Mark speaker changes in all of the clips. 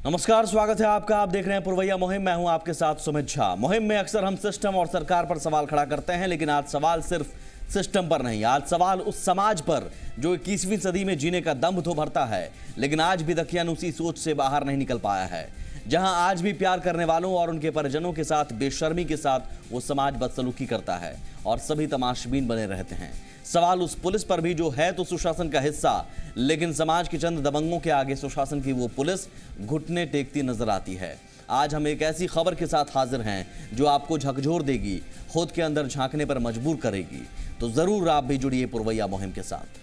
Speaker 1: नमस्कार, स्वागत है आपका। आप देख रहे हैं पुरवैया मुहिम। मैं हूं आपके साथ सुमित झा। मुहिम में अक्सर हम सिस्टम और सरकार पर सवाल खड़ा करते हैं, लेकिन आज सवाल सिर्फ सिस्टम पर नहीं, आज सवाल उस समाज पर जो 21वीं सदी में जीने का दम तो भरता है, लेकिन आज भी दकियानुसी सोच से बाहर नहीं निकल पाया है। जहां आज भी प्यार करने वालों और उनके परिजनों के साथ बेशर्मी के साथ वो समाज बदसलूकी करता है और सभी तमाशबीन बने रहते हैं। सवाल उस पुलिस पर भी जो है तो सुशासन का हिस्सा, लेकिन समाज के चंद दबंगों के आगे सुशासन की वो पुलिस घुटने टेकती नजर आती है। आज हम एक ऐसी खबर के साथ हाजिर हैं जो आपको झकझोर देगी, खुद के अंदर झांकने पर मजबूर करेगी। तो जरूर आप भी जुड़िए पुरवैया मुहिम के साथ।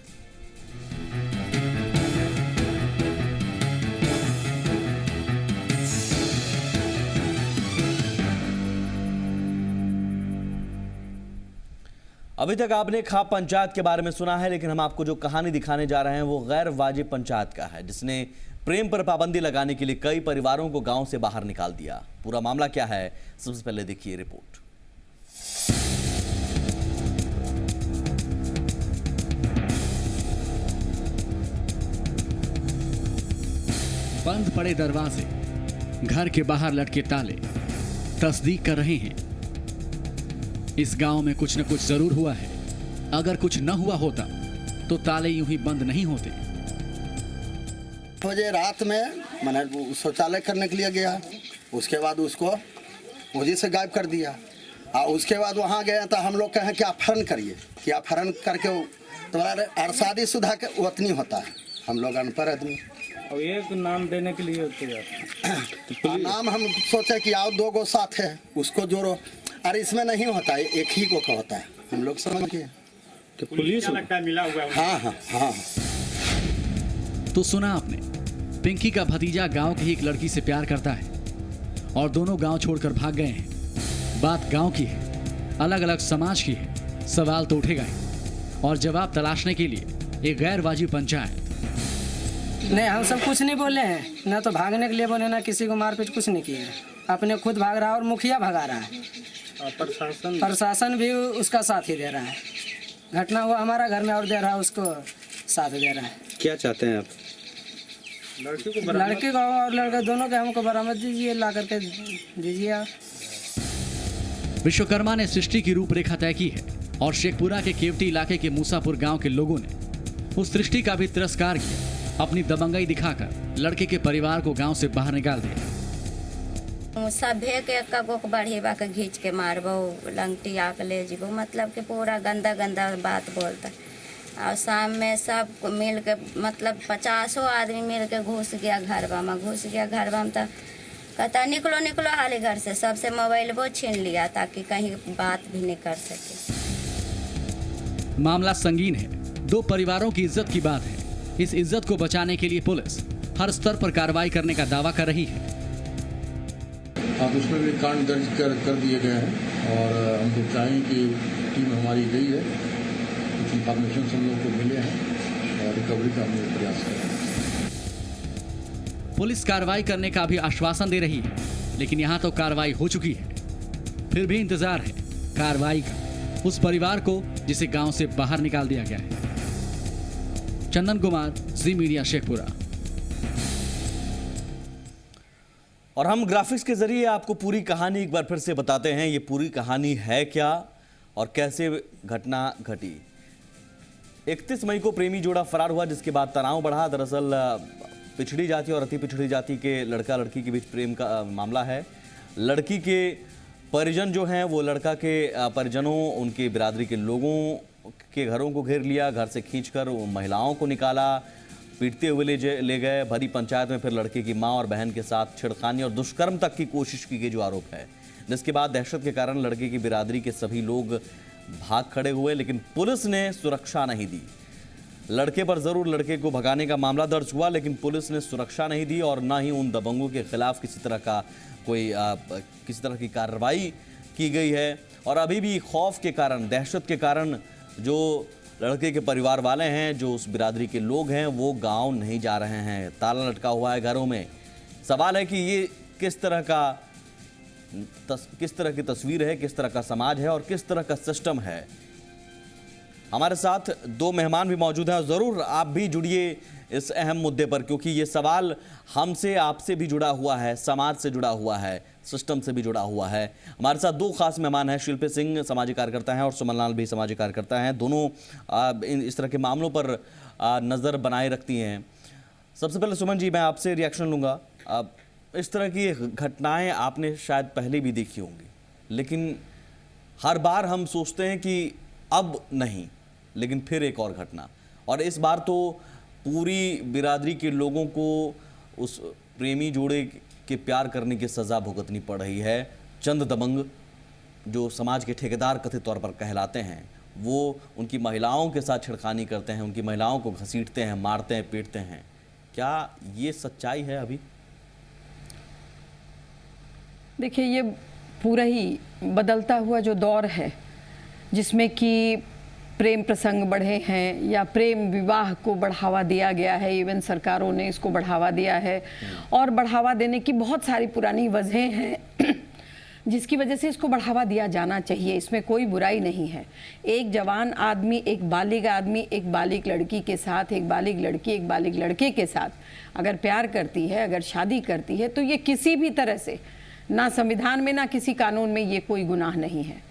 Speaker 1: अभी तक आपने खाप पंचायत के बारे में सुना है, लेकिन हम आपको जो कहानी दिखाने जा रहे हैं वो गैर वाजिब पंचायत का है, जिसने प्रेम पर पाबंदी लगाने के लिए कई परिवारों को गांव से बाहर निकाल दिया। पूरा मामला क्या है, सबसे पहले देखिए रिपोर्ट।
Speaker 2: बंद पड़े दरवाजे, घर के बाहर लटके ताले तस्दीक कर रहे हैं इस गांव में कुछ न कुछ जरूर हुआ है। अगर कुछ न हुआ होता तो ताले यूं ही बंद नहीं होते।
Speaker 3: मुझे रात में मैंने शौचालय करने के लिए गया, उसके बाद उसको वजह से गायब कर दिया। और उसके बाद वहाँ गए तो हम लोग कहें कि अपहरण करिए, कि अपहरण करके तुम्हारे शादीशुदा के वतनी होता है। हम लोग अनपढ़ आदमी
Speaker 4: और एक नाम देने के लिए
Speaker 3: नाम हम सोचे कि आओ दो गो साथ है उसको जोड़ो, अरे इसमें नहीं होता है, एक ही को होता है। हम लोग समझ गए
Speaker 4: तो पुलिस लगता मिला हुआ है।
Speaker 3: हाँ हाँ हाँ।
Speaker 2: तो सुना आपने, पिंकी का भतीजा गांव की एक लड़की से प्यार करता है और दोनों गांव छोड़कर भाग गए हैं। बात गांव की है, अलग अलग समाज की है। सवाल तो उठेगा ही और जवाब तलाशने के लिए एक गैर वाजिब पंचायत।
Speaker 5: नहीं, हम सब कुछ नहीं बोले हैं, ना तो भागने के लिए बोले, ना किसी को मारपीट, कुछ नहीं किया। अपने खुद भाग रहा है और मुखिया भगा रहा है। प्रशासन भी उसका साथ ही दे रहा है। घटना हुआ हमारा घर में और दे रहा है, उसको साथ दे रहा है।
Speaker 4: क्या चाहते हैं आप?
Speaker 5: लड़के को और लड़के दोनों के हमको बरामद दीजिए, ला करके दीजिए आप।
Speaker 2: विश्वकर्मा ने सृष्टि की रूपरेखा तय की है और शेखपुरा के केवटी इलाके के मूसापुर गांव के लोगों ने उस सृष्टि का भी तिरस्कार किया। अपनी दबंगई दिखाकर लड़के के परिवार को गांव से बाहर निकाल दिया।
Speaker 6: सभे के एक गो बढ़ेबा के घींच के मारबो, लंगटी आके ले जीबो, मतलब कि पूरा गंदा गंदा बात बोलता। और शाम में सब मिल के, मतलब 50 आदमी मिल के घुस गया घरबा में, तो कहता निकलो निकलो हाली घर से। सबसे मोबाइल वो छीन लिया ताकि कहीं बात भी नहीं कर सके।
Speaker 2: मामला संगीन है, दो परिवारों की इज्जत की बात है। इस इज्जत को बचाने के लिए पुलिस हर स्तर पर कार्रवाई करने का दावा कर रही है।
Speaker 7: अब उसमें भी कांड दर्ज कर दिए गए हैं और हम लोग चाहें कि टीम हमारी गई है, कुछ इंफॉर्मेशन हम लोग को मिले हैं और रिकवरी का हम लोग प्रयास कर रहे हैं।
Speaker 2: पुलिस कार्रवाई करने का भी आश्वासन दे रही है, लेकिन यहाँ तो कार्रवाई हो चुकी है। फिर भी इंतजार है कार्रवाई का उस परिवार को जिसे गांव से बाहर निकाल दिया गया है। चंदन कुमार, जी मीडिया, शेखपुरा।
Speaker 1: और हम ग्राफिक्स के जरिए आपको पूरी कहानी एक बार फिर से बताते हैं। ये पूरी कहानी है क्या और कैसे घटना घटी। 31 मई को प्रेमी जोड़ा फरार हुआ, जिसके बाद तनाव बढ़ा। दरअसल पिछड़ी जाति और अति पिछड़ी जाति के लड़का लड़की के बीच प्रेम का मामला है। लड़की के परिजन जो हैं वो लड़का के परिजनों, उनके बिरादरी के लोगों के घरों को घेर लिया, घर से खींचकर महिलाओं को निकाला, पीटते हुए ले गए। भरी पंचायत में फिर लड़के की मां और बहन के साथ छेड़खानी और दुष्कर्म तक की कोशिश की गई, जो आरोप है। जिसके बाद दहशत के कारण लड़के की बिरादरी के सभी लोग भाग खड़े हुए, लेकिन पुलिस ने सुरक्षा नहीं दी। लड़के पर जरूर लड़के को भगाने का मामला दर्ज हुआ, लेकिन पुलिस ने सुरक्षा नहीं दी और ना ही उन दबंगों के खिलाफ किसी तरह की कार्रवाई की गई है। और अभी भी खौफ के कारण, दहशत के कारण जो लड़के के परिवार वाले हैं, जो उस बिरादरी के लोग हैं, वो गांव नहीं जा रहे हैं। ताला लटका हुआ है घरों में। सवाल है कि ये किस तरह की तस्वीर है, किस तरह का समाज है और किस तरह का सिस्टम है। हमारे साथ दो मेहमान भी मौजूद हैं और ज़रूर आप भी जुड़िए इस अहम मुद्दे पर, क्योंकि ये सवाल हमसे आपसे भी जुड़ा हुआ है, समाज से जुड़ा हुआ है, सिस्टम से भी जुड़ा हुआ है। हमारे साथ दो खास मेहमान हैं, शिल्पी सिंह सामाजिक कार्यकर्ता हैं और सुमन लाल भी सामाजिक कार्यकर्ता हैं। दोनों इस तरह के मामलों पर नज़र बनाए रखती हैं। सबसे पहले सुमन जी, मैं आपसे रिएक्शन लूँगा। इस तरह की घटनाएं आपने शायद पहले भी देखी होंगी, लेकिन हर बार हम सोचते हैं कि अब नहीं, लेकिन फिर एक और घटना, और इस बार तो पूरी बिरादरी के लोगों को उस प्रेमी जोड़े के प्यार करने की सज़ा भुगतनी पड़ रही है। चंद दबंग जो समाज के ठेकेदार कथित तौर पर कहलाते हैं, वो उनकी महिलाओं के साथ छेड़खानी करते हैं, उनकी महिलाओं को घसीटते हैं, मारते हैं, पीटते हैं। क्या ये सच्चाई है अभी?
Speaker 8: देखिए, ये पूरा ही बदलता हुआ जो दौर है, जिसमें कि प्रेम प्रसंग बढ़े हैं या प्रेम विवाह को बढ़ावा दिया गया है, इवन सरकारों ने इसको बढ़ावा दिया है, और बढ़ावा देने की बहुत सारी पुरानी वजहें हैं जिसकी वजह से इसको बढ़ावा दिया जाना चाहिए। इसमें कोई बुराई नहीं है। एक जवान आदमी, एक बालिग आदमी, एक बालिग लड़की के साथ, एक बालिग लड़की एक बालिग लड़के के साथ अगर प्यार करती है, अगर शादी करती है, तो ये किसी भी तरह से, ना संविधान में ना किसी कानून में ये कोई गुनाह नहीं है।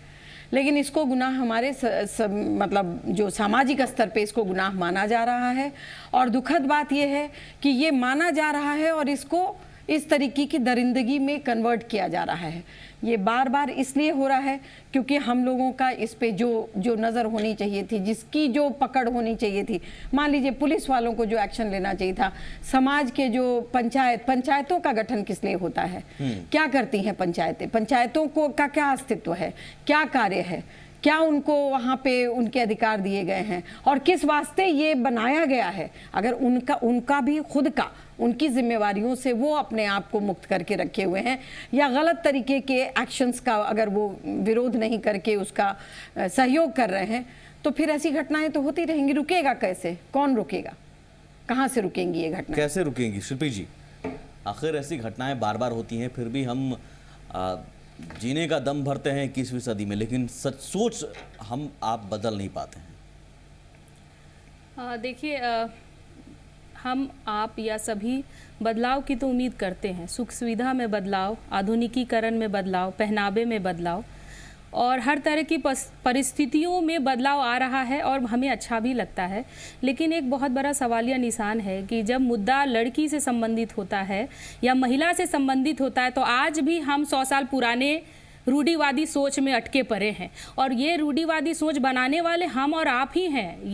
Speaker 8: लेकिन इसको गुनाह हमारे मतलब जो सामाजिक स्तर पे इसको गुनाह माना जा रहा है, और दुखद बात यह है कि ये माना जा रहा है और इसको इस तरीके की दरिंदगी में कन्वर्ट किया जा रहा है। ये बार बार इसलिए हो रहा है क्योंकि हम लोगों का इस पे जो नज़र होनी चाहिए थी, जिसकी जो पकड़ होनी चाहिए थी, मान लीजिए पुलिस वालों को जो एक्शन लेना चाहिए था, समाज के जो पंचायतों का गठन किस लिए होता है, क्या करती हैं पंचायतें, पंचायतों को का क्या अस्तित्व है, क्या कार्य है, क्या उनको वहाँ पे उनके अधिकार दिए गए हैं, और किस वास्ते ये बनाया गया है। अगर उनका भी खुद का, उनकी जिम्मेवारियों से वो अपने आप को मुक्त करके रखे हुए हैं, या गलत तरीके के एक्शंस का अगर वो विरोध नहीं करके उसका सहयोग कर रहे हैं, तो फिर ऐसी घटनाएं तो होती रहेंगी। रुकेगा कैसे? कौन रुकेगा? कहाँ से रुकेंगी ये घटना?
Speaker 1: कैसे रुकेंगी शिल्पी जी? आखिर ऐसी घटनाएं बार बार होती हैं, फिर भी हम जीने का दम भरते हैं 21वीं सदी में, लेकिन सच सोच हम आप बदल नहीं पाते हैं।
Speaker 9: देखिए, हम आप या सभी बदलाव की तो उम्मीद करते हैं, सुख सुविधा में बदलाव, आधुनिकीकरण में बदलाव, पहनावे में बदलाव, और हर तरह की परिस्थितियों में बदलाव आ रहा है और हमें अच्छा भी लगता है। लेकिन एक बहुत बड़ा सवालिया निशान है कि जब मुद्दा लड़की से संबंधित होता है या महिला से संबंधित होता है, तो आज भी हम 100 साल पुराने रूढ़िवादी सोच में अटके पड़े हैं, और ये रूढ़िवादी सोच बनाने वाले हम और आप ही हैं।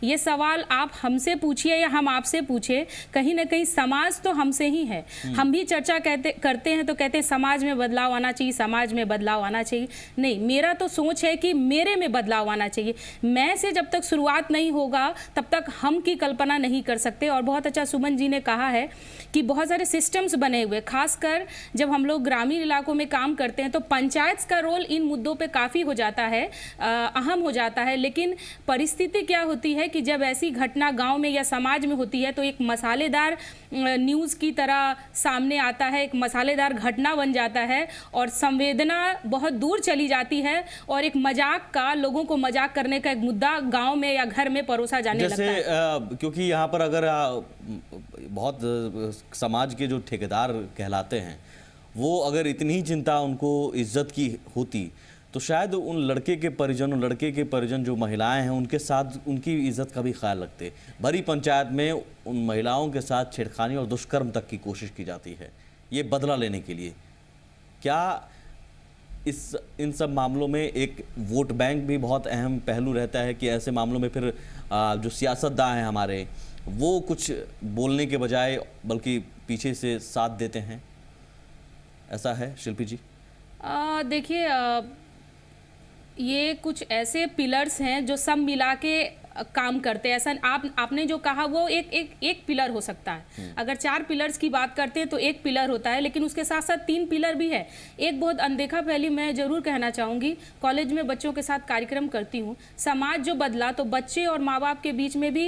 Speaker 9: ये सवाल आप हमसे पूछिए या हम आपसे पूछे, कहीं ना कहीं समाज तो हमसे ही है। हम भी चर्चा करते हैं तो कहते हैं समाज में बदलाव आना चाहिए, समाज में बदलाव आना चाहिए। नहीं, मेरा तो सोच है कि मेरे में बदलाव आना चाहिए। मैं से जब तक शुरुआत नहीं होगा तब तक हम की कल्पना नहीं कर सकते। और बहुत अच्छा सुमन जी ने कहा है कि बहुत सारे सिस्टम्स बने हुए, खासकर जब हम लोग ग्रामीण इलाकों में काम करते हैं तो पंचायत का रोल इन मुद्दों पे काफ़ी हो जाता है, अहम हो जाता है। लेकिन परिस्थिति क्या होती है कि जब ऐसी घटना गांव में या समाज में होती है तो एक मसालेदार न्यूज़ की तरह सामने आता है, एक मसालेदार घटना बन जाता है, और संवेदना बहुत दूर चली जाती है, और एक मजाक का, लोगों को मजाक करने का एक मुद्दा गांव में या घर में परोसा जाने लगता है।
Speaker 1: क्योंकि यहाँ पर अगर बहुत समाज के जो ठेकेदार कहलाते हैं, वो अगर इतनी चिंता उनको इज्जत की होती तो शायद उन लड़के के परिजन जो महिलाएं हैं उनके साथ उनकी इज्जत का भी ख्याल रखते। भरी पंचायत में उन महिलाओं के साथ छेड़खानी और दुष्कर्म तक की कोशिश की जाती है, ये बदला लेने के लिए। क्या इन सब मामलों में एक वोट बैंक भी बहुत अहम पहलू रहता है कि ऐसे मामलों में फिर जो सियासतदान हैं हमारे, वो कुछ बोलने के बजाय बल्कि पीछे से साथ देते हैं? ऐसा है शिल्पी जी?
Speaker 9: देखिए, ये कुछ ऐसे पिलर्स हैं जो सब मिला के काम करते हैं। ऐसा आपने जो कहा वो एक पिलर हो सकता है। अगर 4 पिलर्स की बात करते हैं तो एक पिलर होता है, लेकिन उसके साथ साथ 3 पिलर भी है। एक बहुत अनदेखा पहली मैं जरूर कहना चाहूँगी, कॉलेज में बच्चों के साथ कार्यक्रम करती हूँ। समाज जो बदला तो बच्चे और माँ बाप के बीच में भी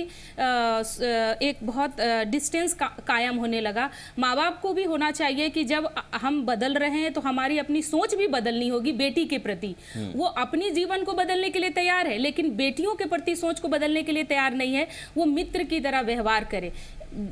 Speaker 9: एक बहुत डिस्टेंस कायम होने लगा। माँ बाप को भी होना चाहिए कि जब हम बदल रहे हैं तो हमारी अपनी सोच भी बदलनी होगी बेटी के प्रति। वो अपनी जीवन को बदलने के लिए तैयार है, लेकिन बेटियों के प्रति सोच को बदलने के लिए तैयार नहीं है। वो मित्र की तरह व्यवहार करे।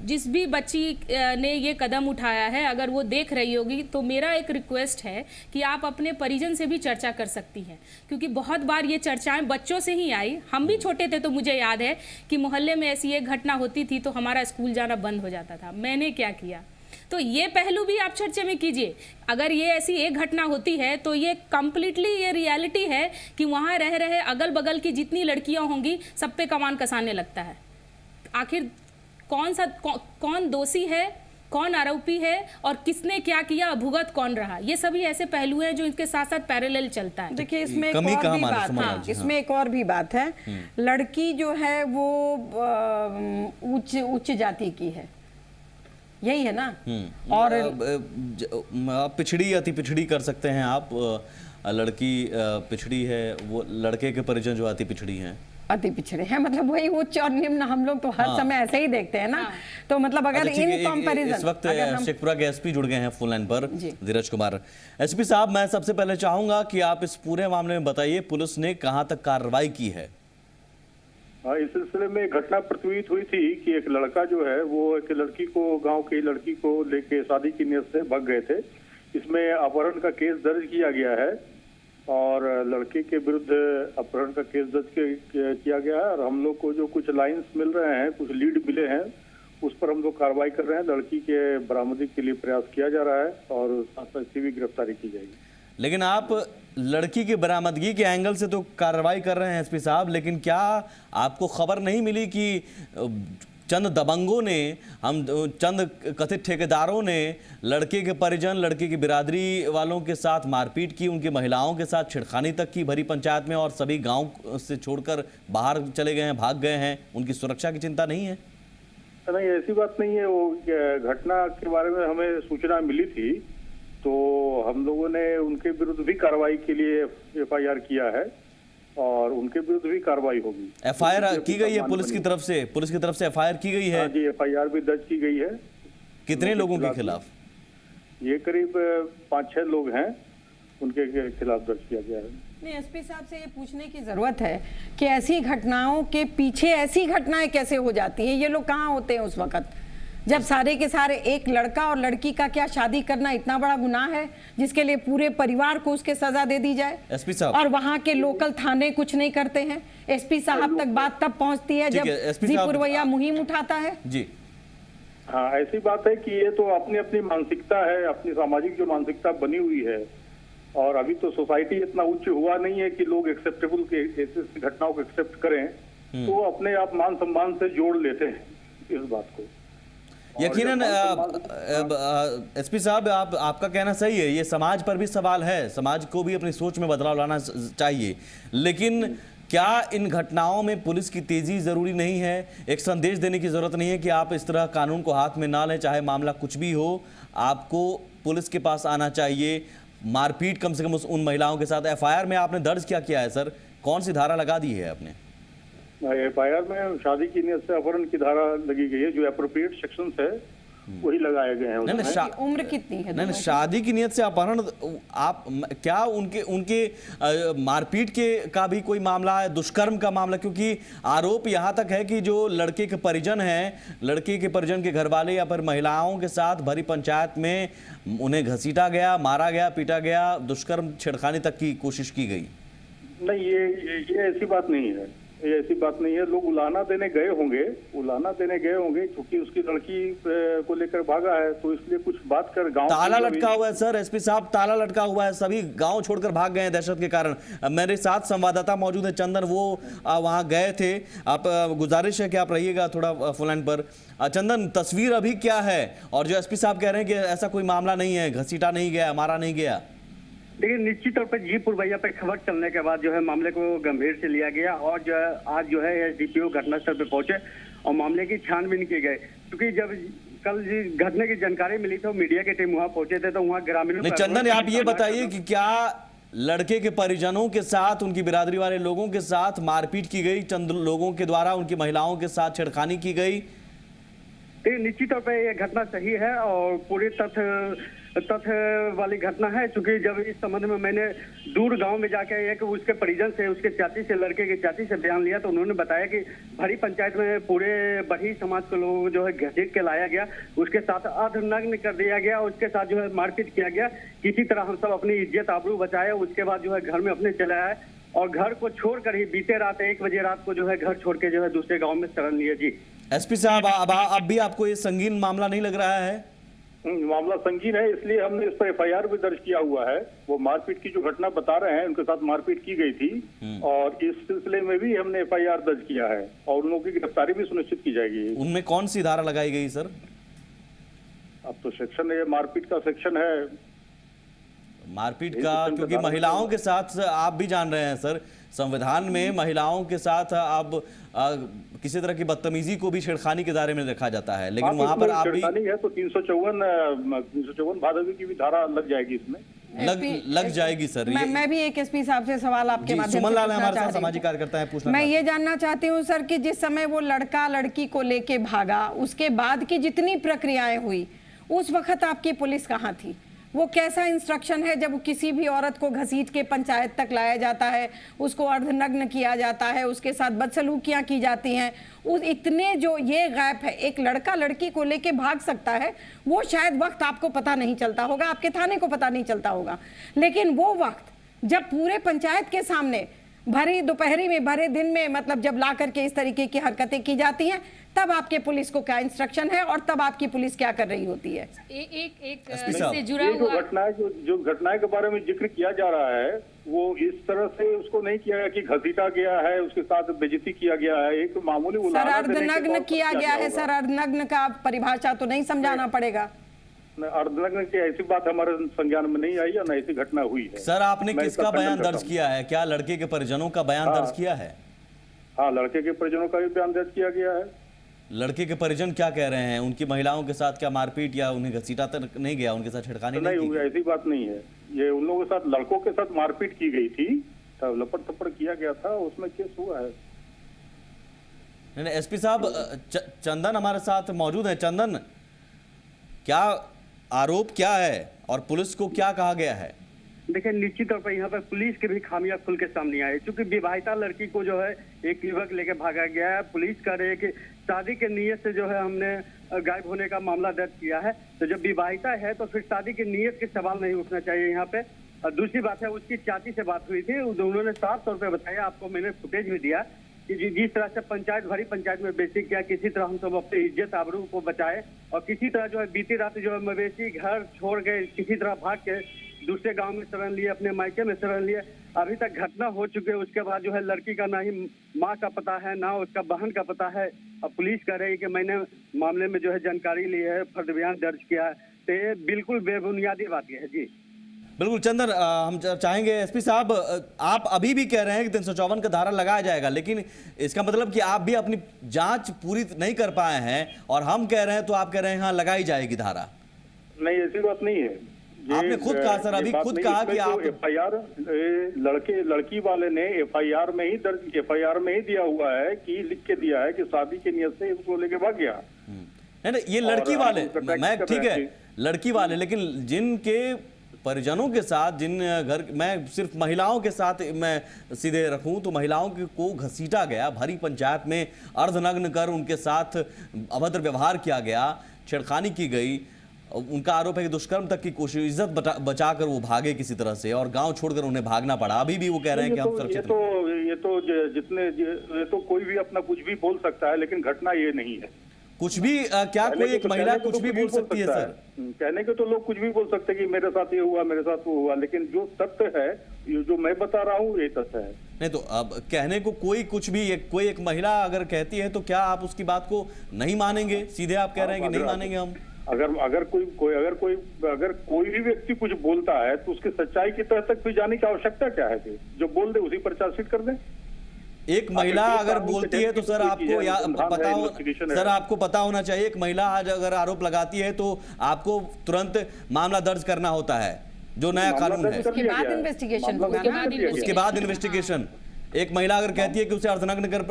Speaker 9: जिस भी बच्ची ने ये कदम उठाया है, अगर वो देख रही होगी तो मेरा एक रिक्वेस्ट है कि आप अपने परिजन से भी चर्चा कर सकती हैं, क्योंकि बहुत बार ये चर्चाएं बच्चों से ही आई। हम भी छोटे थे तो मुझे याद है कि मोहल्ले में ऐसी एक घटना होती थी तो हमारा स्कूल जाना बंद हो जाता था। मैंने क्या किया, तो ये पहलू भी आप चर्चा में कीजिए। अगर ये ऐसी एक घटना होती है तो ये कंप्लीटली ये रियलिटी है कि वहाँ रह रहे अगल बगल की जितनी लड़कियां होंगी सब पे कमान कसाने लगता है। आखिर कौन दोषी है, कौन आरोपी है और किसने क्या किया, भुगत कौन रहा, ये सभी ऐसे पहलू हैं जो इनके साथ साथ पैरेलल चलता है।
Speaker 8: देखिए इसमें एक और भी बात है, इसमें एक और भी बात है। लड़की जो है वो उच्च जाति की है, यही है ना। और
Speaker 1: पिछड़ी अति पिछड़ी कर सकते हैं आप। लड़की पिछड़ी है, वो लड़के के परिजन जो अति पिछड़ी हैं,
Speaker 8: अति पिछड़े हैं, मतलब वही उच्च और निम्न हम लोग तो हर समय ऐसे ही देखते हैं ना। तो मतलब अगर इन कंपैरिजन,
Speaker 1: इस वक्त शेखपुरा के एसपी जुड़ गए हैं फोन लाइन पर, धीरज कुमार। एसपी साहब, मैं सबसे पहले चाहूंगा कि आप इस पूरे मामले में बताइए, पुलिस ने कहां तक कार्रवाई की है?
Speaker 10: इस सिलसिले में घटना प्रतीत हुई थी कि एक लड़का जो है वो एक लड़की को, गांव की लड़की को लेके शादी की नियत से भाग गए थे। इसमें अपहरण का केस दर्ज किया गया है और लड़के के विरुद्ध अपहरण का केस दर्ज किया गया है। और हम लोग को जो कुछ लाइंस मिल रहे हैं, कुछ लीड मिले हैं, उस पर हम लोग कार्रवाई कर रहे हैं। लड़की के बरामदगी के लिए प्रयास किया जा रहा है और साथ साथ भी गिरफ्तारी की जाएगी।
Speaker 1: लेकिन आप लड़की की बरामदगी के एंगल से तो कार्रवाई कर रहे हैं एसपी साहब, लेकिन क्या आपको खबर नहीं मिली कि चंद दबंगों ने, चंद कथित ठेकेदारों ने लड़के के परिजन, लड़के की बिरादरी वालों के साथ मारपीट की, उनकी महिलाओं के साथ छेड़खानी तक की भरी पंचायत में, और सभी गांव से छोड़कर बाहर चले गए हैं, भाग गए हैं? उनकी सुरक्षा की चिंता नहीं है?
Speaker 10: नहीं, ऐसी बात नहीं है। वो घटना के बारे में हमें सूचना मिली थी तो हम लोगों ने उनके विरुद्ध भी कार्रवाई के लिए FIR किया है और उनके विरुद्ध भी कार्रवाई होगी।
Speaker 1: FIR की गई है पुलिस की तरफ से? पुलिस की तरफ से FIR की गई है?
Speaker 10: जी, FIR भी दर्ज की गई है।
Speaker 1: कितने लोगों के खिलाफ?
Speaker 10: ये करीब 5-6 लोग हैं, उनके खिलाफ दर्ज किया गया है।
Speaker 8: नहीं, एसपी साहब से ये पूछने की जरूरत है कि ऐसी घटनाओं के पीछे ऐसी घटनाएं कैसे हो जाती हैं? ये लोग कहाँ होते हैं उस वक्त जब सारे के सारे, एक लड़का और लड़की का क्या शादी करना इतना बड़ा गुनाह है जिसके लिए पूरे परिवार को उसके सजा दे दी जाए?
Speaker 1: एसपी साहब, और
Speaker 8: वहां के लोकल थाने कुछ नहीं करते हैं। एसपी साहब तक बात तब पहुंचती है जब दीपुरवैया मुहिम उठाता है।
Speaker 1: जी
Speaker 10: हाँ, ऐसी बात है कि ये तो अपनी अपनी मानसिकता है, अपनी सामाजिक जो मानसिकता बनी हुई है, और अभी तो सोसाइटी इतना उच्च हुआ नहीं है कि लोग एक्सेप्टेबल केसेस घटनाओं को एक्सेप्ट करें, तो अपने आप मान सम्मान से जोड़ लेते हैं इस बात को।
Speaker 1: यकीनन एसपी साहब, आपका कहना सही है, ये समाज पर भी सवाल है, समाज को भी अपनी सोच में बदलाव लाना चाहिए। लेकिन क्या इन घटनाओं में पुलिस की तेजी जरूरी नहीं है? एक संदेश देने की जरूरत नहीं है कि आप इस तरह कानून को हाथ में ना लें, चाहे मामला कुछ भी हो, आपको पुलिस के पास आना चाहिए। मारपीट कम से कम उन महिलाओं के साथ FIR में आपने दर्ज क्या किया है सर? कौन सी धारा लगा दी है आपने?
Speaker 10: FIR में शादी की नियत से अपहरण की धारा लगी गई है, जो एप्रोप्रिएट सेक्शंस है वही लगाए गए हैं।
Speaker 8: उम्र कितनी है?
Speaker 1: नहीं, शादी की नियत से अपहरण, आप क्या उनके मारपीट के का भी कोई मामला है, दुष्कर्म का मामला? क्योंकि आरोप यहाँ तक है कि जो लड़के के परिजन हैं, लड़के के परिजन के घर वाले या फिर महिलाओं के साथ भरी पंचायत में उन्हें घसीटा गया, मारा गया, पीटा गया, दुष्कर्म, छेड़खानी तक की कोशिश की गई।
Speaker 10: नहीं, ये ऐसी बात नहीं है, ये ऐसी बात नहीं है। लोग उलाहना देने गए होंगे क्योंकि उसकी लड़की को लेकर भागा है, तो इसलिए कुछ बात कर गांव
Speaker 1: ताला लटका हुआ है सर, एसपी साहब, ताला लटका हुआ है, सभी गांव छोड़कर भाग गए हैं दहशत के कारण। मेरे साथ संवाददाता मौजूद है चंदन, वो वहां गए थे। आप, गुजारिश है कि आप रहिएगा थोड़ा फोन लाइन पर। चंदन, तस्वीर अभी क्या है? और जो एसपी साहब कह रहे हैं कि ऐसा कोई मामला नहीं है, घसीटा नहीं गया, मारा नहीं गया।
Speaker 11: देखिए, निश्चित तौर पर जी पुरवैया पर खबर चलने के बाद जो है मामले को गंभीर से लिया गया और जो है आज जो है एसडीपीओ घटनास्थल पर पहुंचे और मामले की छानबीन की गई, क्योंकि जब कल घटना की जानकारी मिली तो मीडिया की टीम वहां पहुंचे थे तो वहां ग्रामीणों
Speaker 1: नहीं, चंदन आप ये बताइए कि क्या लड़के के परिजनों के साथ, उनकी बिरादरी वाले लोगों के साथ मारपीट की गई, चंद लोगों के द्वारा उनकी महिलाओं के साथ छेड़खानी की गई?
Speaker 11: निश्चित तौर पर यह घटना सही है और पूरी तथ्य वाली घटना है, क्योंकि जब इस संबंध में मैंने दूर गांव में जाकर एक उसके परिजन से, उसके चाची से, लड़के की चाची से बयान लिया तो उन्होंने बताया कि भरी पंचायत में पूरे बड़ी समाज के लोगों को जो है घसीट के लाया गया, उसके साथ अर्धनग्न कर दिया गया, उसके साथ जो है मारपीट किया गया। किसी तरह हम सब अपनी इज्जत आबरू बचाए, उसके बाद जो है घर में अपने चले आए और घर को छोड़कर ही बीते रात 1 बजे रात को जो है घर छोड़ के जो है दूसरे गाँव में शरण लिए। जी
Speaker 1: एसपी साहब, अब भी आपको ये संगीन मामला नहीं लग रहा है?
Speaker 10: मामला संगीन है, इसलिए हमने इस पर एफआईआर भी दर्ज किया हुआ है। वो मारपीट की जो घटना बता रहे हैं, उनके साथ मारपीट की गई थी और इस सिलसिले में भी हमने एफआईआर दर्ज किया है और उन लोगों की गिरफ्तारी भी सुनिश्चित की जाएगी।
Speaker 1: उनमें कौन सी धारा लगाई गई सर?
Speaker 10: अब तो सेक्शन है, मारपीट का सेक्शन है,
Speaker 1: मारपीट का, क्योंकि महिलाओं के साथ आप भी जान रहे हैं सर, संविधान में महिलाओं के साथ अब किसी तरह की बदतमीजी को भी छेड़खानी के दायरे में रखा जाता है, लेकिन वहां पर आप भी
Speaker 10: है तो 354 भादवी की भी धारा लग जाएगी, इसमें
Speaker 1: लग जाएगी सर।
Speaker 8: मैं भी एक एसपी साहब से सवाल आपके माध्यम से
Speaker 1: सुमन लाल हमारे साथ सामाजिक कार्यकर्ता है, पूछना
Speaker 8: मैं ये जानना चाहती हूँ सर कि जिस समय वो लड़का लड़की को लेके भागा, उसके बाद की जितनी प्रक्रियाएं हुई, उस वक्त आपकी पुलिस कहाँ थी? वो कैसा इंस्ट्रक्शन है जब किसी भी औरत को घसीट के पंचायत तक लाया जाता है, उसको अर्धनग्न किया जाता है, उसके साथ बदसलूकियां की जाती हैं, उस इतने जो ये गैप है, एक लड़का लड़की को लेके भाग सकता है, वो शायद वक्त आपको पता नहीं चलता होगा, आपके थाने को पता नहीं चलता होगा, लेकिन वो वक्त जब पूरे पंचायत के सामने भरी दोपहरी में, भरे दिन में, मतलब जब ला करके इस तरीके की हरकतें की जाती हैं, तब आपके पुलिस को क्या इंस्ट्रक्शन है और तब आपकी पुलिस क्या कर रही होती है?
Speaker 9: एक से जुड़ा
Speaker 10: जो
Speaker 9: हुआ
Speaker 10: घटना है, जो घटनाएं के बारे में जिक्र किया जा रहा है, वो इस तरह से उसको नहीं किया गया कि घसीटा गया है, उसके साथ बेइज्जती किया गया है, एक मामूली
Speaker 8: सर अर्धनग्न किया गया है सर, अर्धनग्न का परिभाषा तो नहीं समझाना पड़ेगा?
Speaker 10: अर्धनग्न की ऐसी बात हमारे संज्ञान में नहीं आई है, न ऐसी घटना हुई है।
Speaker 1: सर आपने किसका बयान दर्ज किया है? क्या लड़के के परिजनों का बयान दर्ज किया है?
Speaker 10: हाँ, लड़के के परिजनों का भी बयान दर्ज किया गया है।
Speaker 1: लड़के के परिजन क्या कह रहे हैं? उनकी महिलाओं के साथ क्या मारपीट या उन्हें घसीटा तक नहीं गया, उनके साथ छेड़खानी नहीं
Speaker 10: हुई? ऐसी बात नहीं है, ये उन लोगों के साथ, लड़कों के साथ मारपीट की गई थी, तब लपट थप्पड़ किया गया था, उसमें केस हुआ है।
Speaker 1: नहीं, एसपी साहब चंदन हमारे साथ मौजूद है। चंदन, क्या आरोप क्या है और पुलिस को क्या कहा गया है?
Speaker 11: देखिए, निश्चित तौर पर यहाँ पर पुलिस के भी खामियां खुल के सामने आए, क्योंकि विवाहिता लड़की को जो है एक युवक लेके भागा गया है। पुलिस कह रही है कि शादी के नीयत से जो है हमने गायब होने का मामला दर्ज किया है, तो जब विवाहिता है तो फिर शादी की नीयत के सवाल नहीं उठना चाहिए यहाँ पे। और दूसरी बात है, उसकी चाची से बात हुई थी, उन्होंने साफ तौर पर बताया, आपको मैंने फुटेज भी दिया, कि जिस तरह से भरी पंचायत में बेइज्जती किया, किसी तरह हम सब अपनी इज्जत आबरू को बचाए और किसी तरह जो है बीती रात जो है मवेशी घर छोड़ गए, किसी तरह भाग के दूसरे गांव में शरण लिए, अपने मायके में शरण लिए। अभी तक घटना हो चुकी है, उसके बाद जो है लड़की का ना ही माँ का पता है, ना उसका बहन का पता है। अब पुलिस कह रही है कि मैंने मामले में जो है जानकारी ली है, फर्द बयान दर्ज किया है, तो ये बिल्कुल बेबुनियादी बात है। जी
Speaker 1: बिल्कुल चंदन, हम चाहेंगे एसपी साहब, आप अभी भी कह रहे हैं कि 354 का धारा लगाया जाएगा, लेकिन इसका मतलब कि आप भी अपनी जांच पूरी नहीं कर पाए हैं और हम कह रहे हैं तो आप कह रहे हैं हाँ लगाई जाएगी धारा।
Speaker 10: नहीं, ऐसी बात नहीं है,
Speaker 1: आपने खुद कहा सर, अभी खुद कहा कि आप
Speaker 10: एफआईआर लड़की वाले ने एफआईआर में ही दिया हुआ है कि लिख के दिया है कि शादी की नियत से उसको लेके भाग गया।
Speaker 1: नहीं, ये लड़की वाले, मैं ठीक है लड़की वाले, लेकिन जिनके परिजनों के साथ, जिन घर, मैं सिर्फ महिलाओं के साथ मैं सीधे रखूं तो महिलाओं को घसीटा गया, भरी पंचायत में अर्धनग्न कर उनके साथ अभद्र व्यवहार किया गया, छेड़खानी की गई। उनका आरोप है कि दुष्कर्म तक की कोशिश, इज्जत बचाकर वो भागे किसी तरह से और गांव छोड़कर उन्हें भागना पड़ा। अभी भी वो कह रहे हैं कि हम सुरक्षित
Speaker 10: ये तो कोई भी अपना कुछ भी बोल सकता है, लेकिन घटना ये नहीं है।
Speaker 1: कुछ भी क्या कोई एक महिला कुछ भी बोल सकती है सर?
Speaker 10: कहने के तो लोग कुछ भी बोल सकते हैं कि मेरे साथ ये हुआ, मेरे साथ वो हुआ, लेकिन जो तथ्य है, जो मैं बता रहा हूँ, ये तथ्य है।
Speaker 1: नहीं तो अब कहने को कोई कुछ भी, कोई एक महिला अगर कहती है तो क्या आप उसकी बात को नहीं मानेंगे? सीधे आप कह रहे हैं कि नहीं मानेंगे हम?
Speaker 10: अगर कोई भी व्यक्ति कुछ बोलता है तो उसके सच्चाई की तह तक भी जाने की आवश्यकता क्या है? फिर जो बोल दे उसी पर चार्जशीट कर दे।
Speaker 1: एक महिला अगर बोलती है तो सर आपको पता होना चाहिए, एक महिला आज अगर आरोप लगाती है तो आपको तुरंत मामला दर्ज करना होता है, जो नया कानून है।
Speaker 8: उसके बाद इन्वेस्टिगेशन होगा ना,
Speaker 1: उसके बाद इन्वेस्टिगेशन। एक महिला अगर कहती है कि उसे अर्धनग्न कर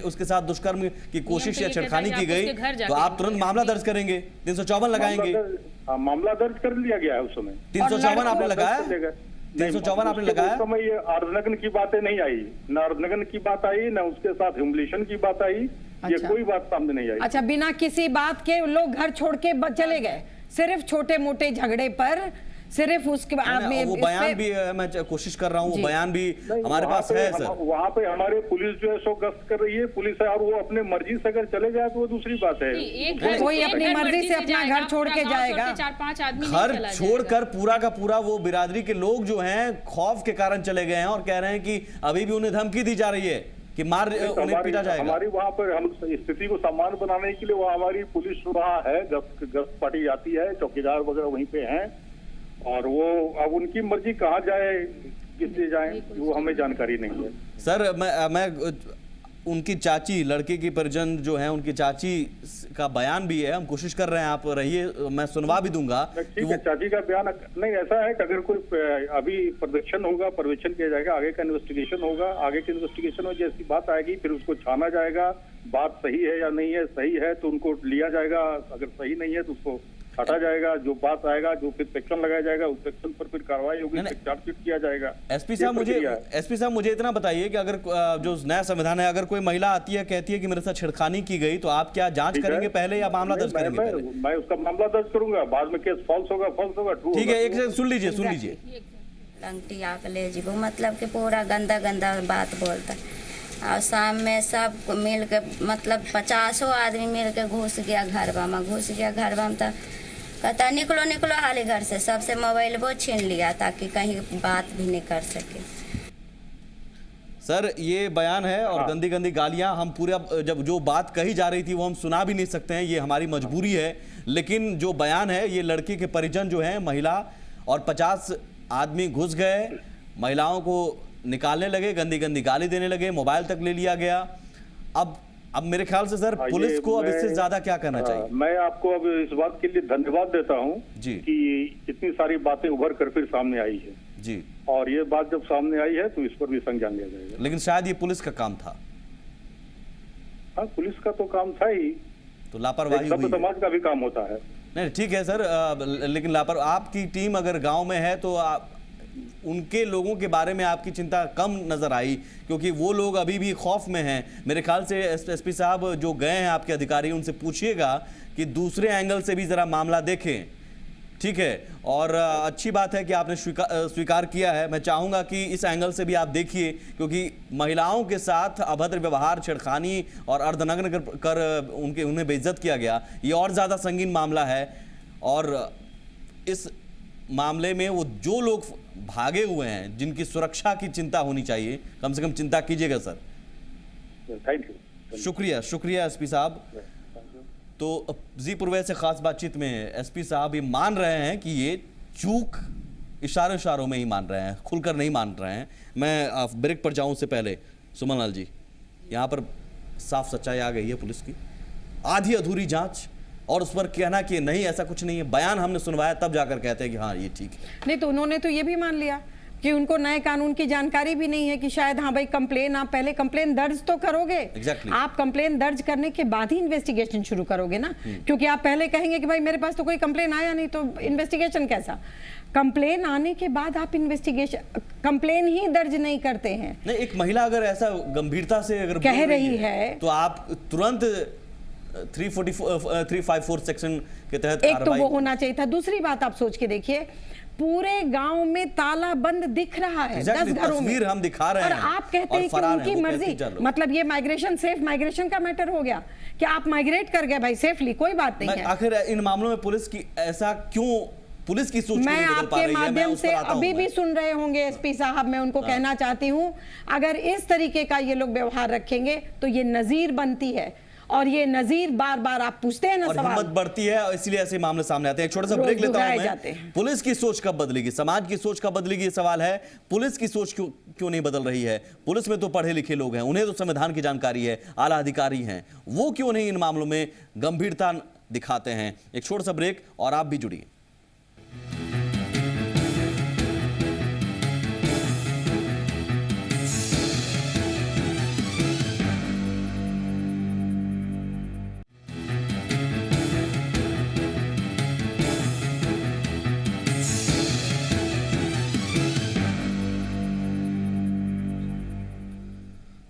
Speaker 1: उसके साथ दुष्कर्म की कोशिश या छेड़खानी की गई तो आप तुरंत मामला दर्ज करेंगे, 354 लगाएंगे।
Speaker 10: मामला दर्ज कर लिया गया है उस समय।
Speaker 1: 354 आपने लगाया? 354 आपने लगाया?
Speaker 10: उस समय ये अर्धनग्न की बातें नहीं आई, न अर्धनग्न की बात आई, न उसके साथ ह्यूमिलेशन की बात आई। ये कोई बात सामने नहीं आई।
Speaker 8: अच्छा, बिना किसी बात के लोग घर छोड़ के चले गए, सिर्फ छोटे मोटे झगड़े पर, सिर्फ उसके बाद में
Speaker 1: वो बयान भी मैं कोशिश कर रहा हूँ, बयान भी हमारे पास है सर।
Speaker 10: वहाँ पे हमारे पुलिस जो है सो गश्त कर रही है, पुलिस है, और वो अपने मर्जी से अगर चले जाए तो वो दूसरी बात है।
Speaker 8: कोई अपनी मर्जी से अपना घर छोड़ के जाएगा?
Speaker 9: 4-5 आदमी
Speaker 1: घर छोड़कर पूरा का पूरा वो बिरादरी के लोग जो हैं खौफ के कारण चले गए हैं और कह रहे हैं कि अभी भी उन्हें धमकी दी जा रही है कि उन्हें पीटा जाएगा।
Speaker 10: हमारी वहाँ पर हम स्थिति को सामान्य बनाने के लिए वो हमारी पुलिस वहाँ है, गश्त पार्टी आती है, चौकीदार वगैरह वहीं पे हैं, और वो अब उनकी मर्जी कहाँ जाए, किससे जाए, वो हमें जानकारी नहीं है
Speaker 1: सर। मैं उनकी चाची, लड़के की परिजन जो है, उनकी चाची का बयान भी है, हम कोशिश कर रहे हैं, आप रहिए, मैं सुनवा भी दूंगा।
Speaker 10: ठीक है, चाची का बयान नहीं, ऐसा है कि अगर कोई अभी प्रदर्शन होगा, परवेक्षण किया जाएगा, आगे का इन्वेस्टिगेशन होगा, आगे के इन्वेस्टिगेशन में जैसी बात आएगी फिर उसको छाना जाएगा, बात सही है या नहीं है, सही है तो उनको लिया जाएगा, अगर सही नहीं है तो उसको हटा जाएगा, जो बात आएगा, जो फिर सेक्शन लगाया जाएगा उस सेक्शन पर फिर कार्रवाई होगी, चार्जशीट किया जाएगा।
Speaker 1: एसपी साहब मुझे इतना बताइए कि अगर जो नया संविधान है, अगर कोई महिला आती है, कहती है कि मेरे साथ छेड़खानी की गई, तो आप क्या जांच करेंगे पहले या मामला दर्ज करेंगे पहले?
Speaker 10: मैं उसका मामला दर्ज करूंगा, बाद में केस फॉल्स होगा,
Speaker 1: ठीक है। एक सुन लीजिए
Speaker 6: लंगटी आके ले जीवो, मतलब कि पूरा गंदा गंदा बात बोलता है। और शाम में सब मिल के, मतलब 50 आदमी मिल के घुस गया घरवा में, तो कहता निकलो हाली घर से, सबसे मोबाइल वो छीन लिया ताकि कहीं बात भी नहीं कर सके।
Speaker 1: सर ये बयान है और गंदी गंदी गालियां हम पूरा, जब जो बात कही जा रही थी वो हम सुना भी नहीं सकते हैं, ये हमारी मजबूरी है। लेकिन जो बयान है, ये लड़के के परिजन जो हैं, महिला और 50 आदमी घुस गए, महिलाओं को निकालने लगे, गंदी गंदी गाली देने लगे, मोबाइल तक ले लिया गया। अब मेरे ख्याल से सर पुलिस को अब इससे ज्यादा क्या करना चाहिए?
Speaker 10: मैं आपको अब इस बात के लिए धन्यवाद देता हूं
Speaker 1: जी
Speaker 10: कि इतनी सारी बातें उभर कर फिर सामने आई है
Speaker 1: जी,
Speaker 10: और ये बात जब सामने आई है तो इस पर भी संज्ञान लिया जाएगा।
Speaker 1: लेकिन शायद ये पुलिस का काम था।
Speaker 10: हाँ, पुलिस का तो काम था ही,
Speaker 1: तो लापरवाही हुई।
Speaker 10: समाज का भी काम होता है।
Speaker 1: नहीं ठीक है सर, लेकिन आपकी टीम अगर गांव में है तो उनके लोगों के बारे में आपकी चिंता कम नजर आई, क्योंकि वो लोग अभी भी खौफ में हैं। मेरे ख्याल से एसपी साहब जो गए हैं आपके अधिकारी, उनसे पूछिएगा कि दूसरे एंगल से भी जरा मामला देखें, ठीक है? और अच्छी बात है कि आपने स्वीकार किया है। मैं चाहूंगा कि इस एंगल से भी आप देखिए, क्योंकि महिलाओं के साथ अभद्र व्यवहार, छेड़खानी और अर्धनग्न कर उन्हें बेइज्जत किया गया, ये और ज्यादा संगीन मामला है। और इस मामले में वो जो लोग भागे हुए हैं, जिनकी सुरक्षा की चिंता होनी चाहिए, कम से कम चिंता कीजिएगा सर।
Speaker 10: Thank you.
Speaker 1: शुक्रिया एसपी साहब। तो जी पूर्वे से खास बातचीत में एसपी साहब ये मान रहे हैं कि ये चूक इशारों में ही मान रहे हैं, खुलकर नहीं मान रहे हैं। मैं ब्रेक पर जाऊं से पहले सुमन लाल जी, यहाँ पर साफ सच्चाई आ गई है पुलिस की, आधी अधूरी जांच और उस पर कहना कि नहीं ऐसा कुछ नहीं है। बयान हमने सुनवाया तब जाकर कहते हैं कि हाँ ये ठीक है।
Speaker 8: नहीं तो उन्होंने तो ये भी मान लिया कि उनको नए कानून की जानकारी भी नहीं है कि शायद हाँ भाई कंप्लेन, आप पहले कंप्लेन दर्ज तो करोगे।
Speaker 1: Exactly.
Speaker 8: आप कंप्लेन दर्ज करने के बाद ही इन्वेस्टिगेशन शुरू करोगे ना, क्योंकि आप पहले कहेंगे कि भाई मेरे पास तो कोई कंप्लेन आया नहीं, तो इन्वेस्टिगेशन कैसा? कंप्लेन आने के बाद आप इन्वेस्टिगेशन, कंप्लेन ही दर्ज नहीं करते हैं।
Speaker 1: नहीं, एक महिला अगर ऐसा गंभीरता से अगर
Speaker 8: कह रही है
Speaker 1: तो आप तुरंत 354 सेक्शन के तहत
Speaker 8: एक तो वो होना चाहिए था। दूसरी बात आप सोच के देखिए, पूरे गांव में ताला बंद दिख रहा है, 10 घरों में
Speaker 1: हम दिखा रहे हैं,
Speaker 8: और आप कहते हैं कि उनकी मर्जी, मतलब ये माइग्रेशन, सेफ माइग्रेशन का मैटर हो गया कि आप माइग्रेट कर गए भाई सेफली, कोई बात नहीं है।
Speaker 1: आखिर इन मामलों में पुलिस की ऐसा क्यों, पुलिस की सोच
Speaker 8: मैं आपके माध्यम से अभी भी सुन रहे होंगे एसपी साहब, मैं उनको कहना चाहती हूँ, अगर इस तरीके का ये लोग व्यवहार रखेंगे तो ये नजीर बनती है और ये नजीर बार बार आप पूछते हैं ना
Speaker 1: और
Speaker 8: सवाल,
Speaker 1: हिम्मत बढ़ती है और इसलिए ऐसे मामले सामने आते हैं। एक छोटा सा
Speaker 8: रोज
Speaker 1: ब्रेक लेता हूं
Speaker 8: दोहराए
Speaker 1: मैं।
Speaker 8: जाते हैं।
Speaker 1: पुलिस की सोच कब बदलेगी, समाज की सोच कब बदलेगी, ये सवाल है। पुलिस की सोच क्यों नहीं बदल रही है? पुलिस में तो पढ़े लिखे लोग हैं, उन्हें तो संविधान की जानकारी है, आला अधिकारी हैं, वो क्यों नहीं इन मामलों में गंभीरता दिखाते हैं? एक छोटा सा ब्रेक और आप भी जुड़िए।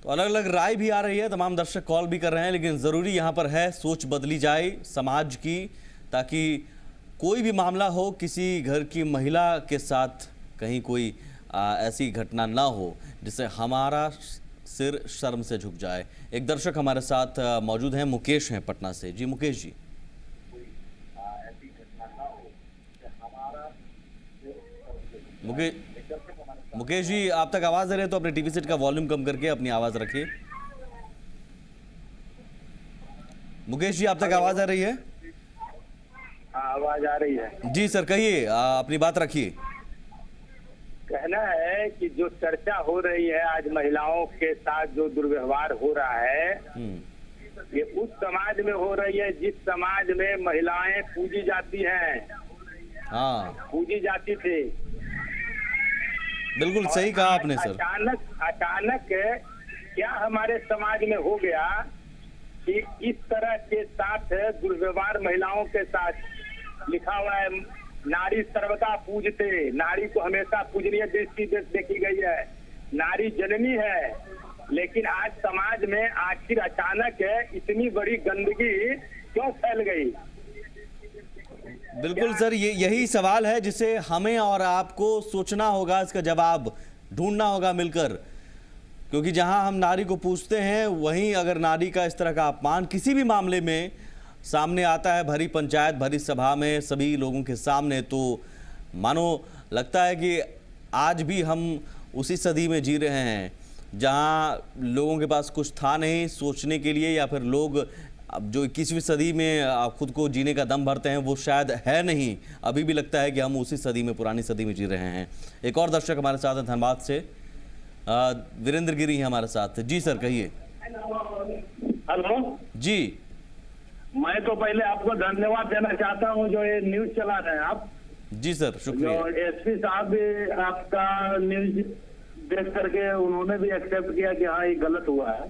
Speaker 1: तो अलग अलग राय भी आ रही है, तमाम दर्शक कॉल भी कर रहे हैं, लेकिन ज़रूरी यहाँ पर है सोच बदली जाए समाज की, ताकि कोई भी मामला हो किसी घर की महिला के साथ कहीं कोई ऐसी घटना ना हो जिससे हमारा सिर शर्म से झुक जाए। एक दर्शक हमारे साथ मौजूद हैं, मुकेश हैं पटना से। जी मुकेश जी। मुकेश जी, आप तक आवाज आ रही है तो अपने टीवी सेट का वॉल्यूम कम करके अपनी आवाज रखिए। मुकेश जी, आप तक आवाज आ रही है?
Speaker 12: आवाज आ रही है
Speaker 1: जी सर, कहिए, अपनी बात रखिए।
Speaker 12: कहना है कि जो चर्चा हो रही है आज महिलाओं के साथ जो दुर्व्यवहार हो रहा है, ये उस समाज में हो रही है जिस समाज में महिलाएं पूजी जाती हैं।
Speaker 1: हाँ,
Speaker 12: पूजी जाती थी।
Speaker 1: बिल्कुल सही कहा आपने सर।
Speaker 12: अचानक क्या हमारे समाज में हो गया कि इस तरह के साथ दुर्व्यवहार महिलाओं के साथ लिखा हुआ है। नारी सर्वदा पूजते, नारी को हमेशा पूजनीय दृष्टि देखी गई है, नारी जननी है। लेकिन आज समाज में आखिर अचानक इतनी बड़ी गंदगी क्यों फैल गई?
Speaker 1: बिल्कुल सर, यही सवाल है जिसे हमें और आपको सोचना होगा, इसका जवाब ढूंढना होगा मिलकर। क्योंकि जहां हम नारी को पूछते हैं, वहीं अगर नारी का इस तरह का अपमान किसी भी मामले में सामने आता है, भरी पंचायत, भरी सभा में, सभी लोगों के सामने, तो मानो लगता है कि आज भी हम उसी सदी में जी रहे हैं जहां लोगों के पास कुछ था नहीं सोचने के लिए, या फिर लोग अब जो 21वीं सदी में खुद को जीने का दम भरते हैं वो शायद है नहीं। अभी भी लगता है कि हम उसी सदी में, पुरानी सदी में जी रहे हैं। एक और दर्शक हमारे साथ हैं धनबाद से, वीरेंद्र गिरी हैं हमारे साथ। जी सर, कहिए।
Speaker 12: हेलो
Speaker 1: जी।
Speaker 12: मैं तो पहले आपको धन्यवाद देना चाहता हूं जो ये न्यूज चला रहे हैं आप।
Speaker 1: जी सर, शुक्रिया।
Speaker 12: जो एसपी साहब भी आपका न्यूज देख करके उन्होंने भी एक्सेप्ट किया कि हाँ ये गलत हुआ है।